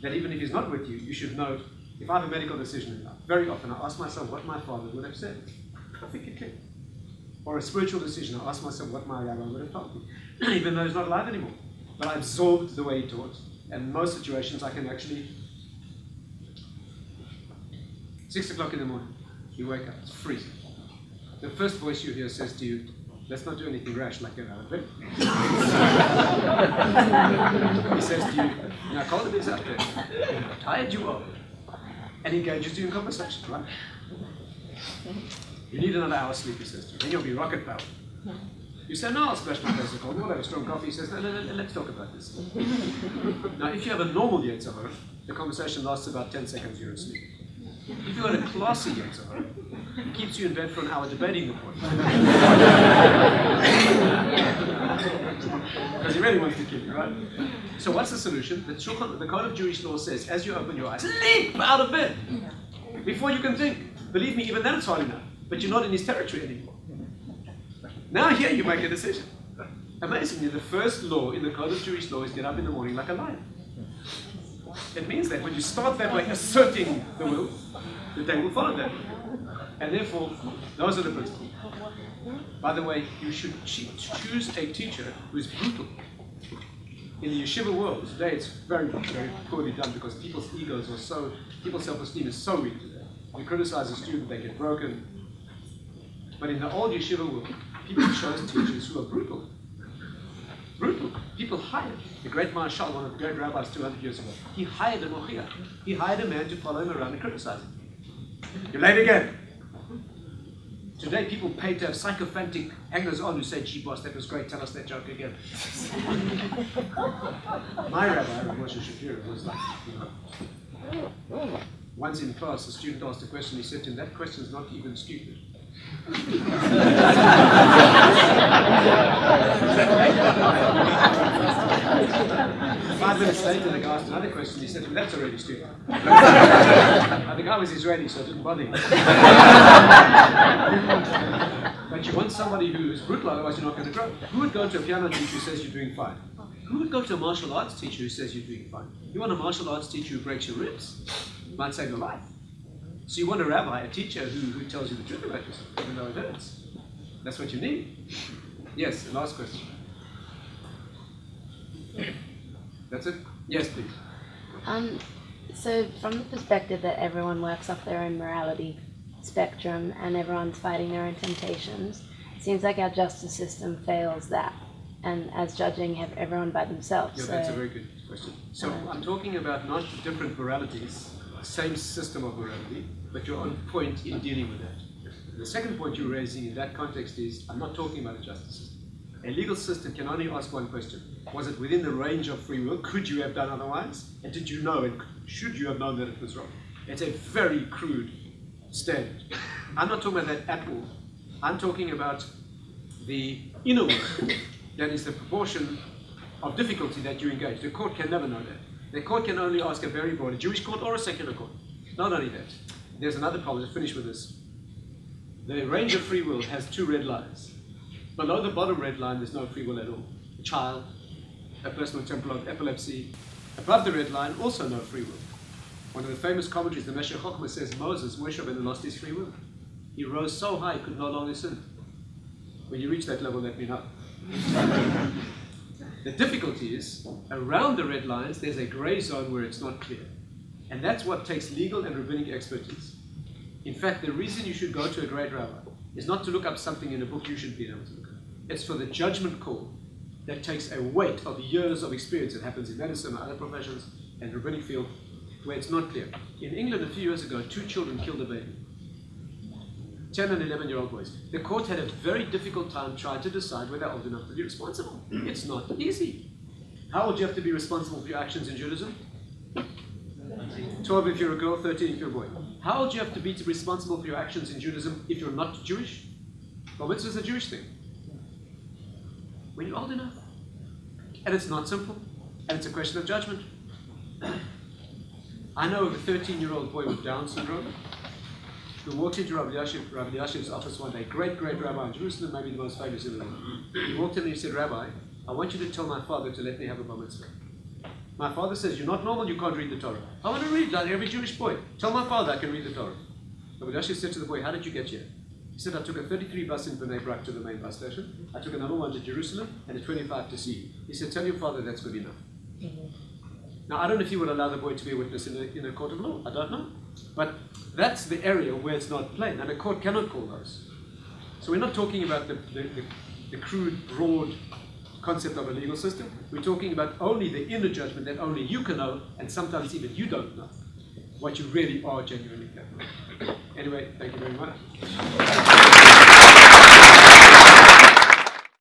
that even if he's not with you, you should know, if I have a medical decision in life, very often I ask myself what my father would have said. I think it clicked. Or a spiritual decision, I ask myself what my rabbi would have told me, even though he's not alive anymore. But I absorbed the way he taught. And in most situations, I can actually, 6 o'clock in the morning, you wake up, it's freezing. the first voice you hear says to you, let's not do anything rash like get out of bed. He says to you, now cold it is out there. How tired you are. And engages you in conversation, right? You need another hour's sleep, he says to you. Then you'll be rocket powered. You say, no, I'll splash my face of cold. We'll have a strong coffee. He says, no, let's talk about this. Now, if you have a normal Yetzer Hara, the conversation lasts about 10 seconds, you're asleep. If you've got a classy Yetzer Hara, it keeps you in bed for an hour debating the point. Because he really wants to kill you, right? So what's the solution? The Code of Jewish Law says, as you open your eyes, leap out of bed before you can think. Believe me, even then it's hard enough. But you're not in his territory anymore. Now here you make a decision. Amazingly, the first law in the Code of Jewish Law is get up in the morning like a lion. It means that when you start that by asserting the will, the day will follow that. And therefore, those are the principles. By the way, you should choose a teacher who is brutal. In the yeshiva world today, it's very, very poorly done because people's egos are so, people's self-esteem is so weak today. You criticize a student, they get broken. But in the old yeshiva world, people chose teachers who are brutal. Brutal. People hired. The great Marshal, one of the great rabbis 200 years ago, he hired a mochiach. He hired a man to follow him around and criticize him. You're late again. Today people pay to have sycophantic hangers-on who say, gee boss, that was great, tell us that joke again. My rabbi, Moshe Shapiro, was like, once in class, a student asked a question, he said to him, that question is not even stupid. 5 minutes later, the guy asked another question. He said, well, that's already stupid. And the guy was Israeli, so it didn't bother him. But you want somebody who is brutal, otherwise you're not going to grow. Who would go to a piano teacher who says you're doing fine? Who would go to a martial arts teacher who says you're doing fine? You want a martial arts teacher who breaks your ribs? Might save your life. So you want a rabbi, a teacher who tells you the truth about yourself, even though it hurts. That's what you need. Yes, the last question. That's it? Yes, please. So from the perspective that everyone works off their own morality spectrum and everyone's fighting their own temptations, it seems like our justice system fails that, and as judging have everyone by themselves. Yeah, that's a very good question. So I'm talking about not different moralities, same system of morality, but you're on point in dealing with that. The second point you're raising in that context is, I'm not talking about a justice system. A legal system can only ask one question. Was it within the range of free will? Could you have done otherwise? And did you know, and should you have known that it was wrong? It's a very crude standard. I'm not talking about that at all. I'm talking about the inner world. That is the proportion of difficulty that you engage. The court can never know that. The court can only ask a very broad, a Jewish court or a secular court. Not only that. There's another problem, to finish with this. The range of free will has 2 red lines. Below the bottom red line, there's no free will at all. A child, a person with temporal epilepsy. Above the red line, also no free will. One of the famous commentaries, the Meshech Chochmah, says Moses, Moshe Rabbeinu, lost his free will. He rose so high, he could no longer sin. When you reach that level, let me know. The difficulty is, around the red lines, there's a gray zone where it's not clear. And that's what takes legal and rabbinic expertise. In fact, the reason you should go to a great rabbi is not to look up something in a book you should be able to look at. It's for the judgment call that takes a weight of years of experience. It happens in medicine or other professions and the rabbinic field where it's not clear. In England a few years ago, 2 children killed a baby. 10 and 11-year-old boys. The court had a very difficult time trying to decide whether they're old enough to be responsible. It's not easy. How old do you have to be responsible for your actions in Judaism? 12 if you're a girl, 13 if you're a boy. How old do you have to be responsible for your actions in Judaism if you're not Jewish? Well, mitzvah is a Jewish thing. When you're old enough. And it's not simple. And it's a question of judgment. I know of a 13-year-old boy with Down syndrome who walked into Rabbi Yashiv's office one day, great rabbi in Jerusalem, maybe the most famous in the world. He walked in and he said, Rabbi, I want you to tell my father to let me have a bar mitzvah. My father says, you're not normal, you can't read the Torah. I want to read like every Jewish boy. Tell my father I can read the Torah. Rabbi Yashiv said to the boy, how did you get here? He said, I took a 33 bus in Bnei Brak to the main bus station. I took another one to Jerusalem and a 25 to see. He said, tell your father that's good enough. Now, I don't know if he would allow the boy to be a witness in a court of law. I don't know. But that's the area where it's not plain. And a court cannot call those. So we're not talking about the crude, broad concept of a legal system. We're talking about only the inner judgment that only you can know, and sometimes even you don't know what you really are genuinely capable of. Anyway, thank you very much.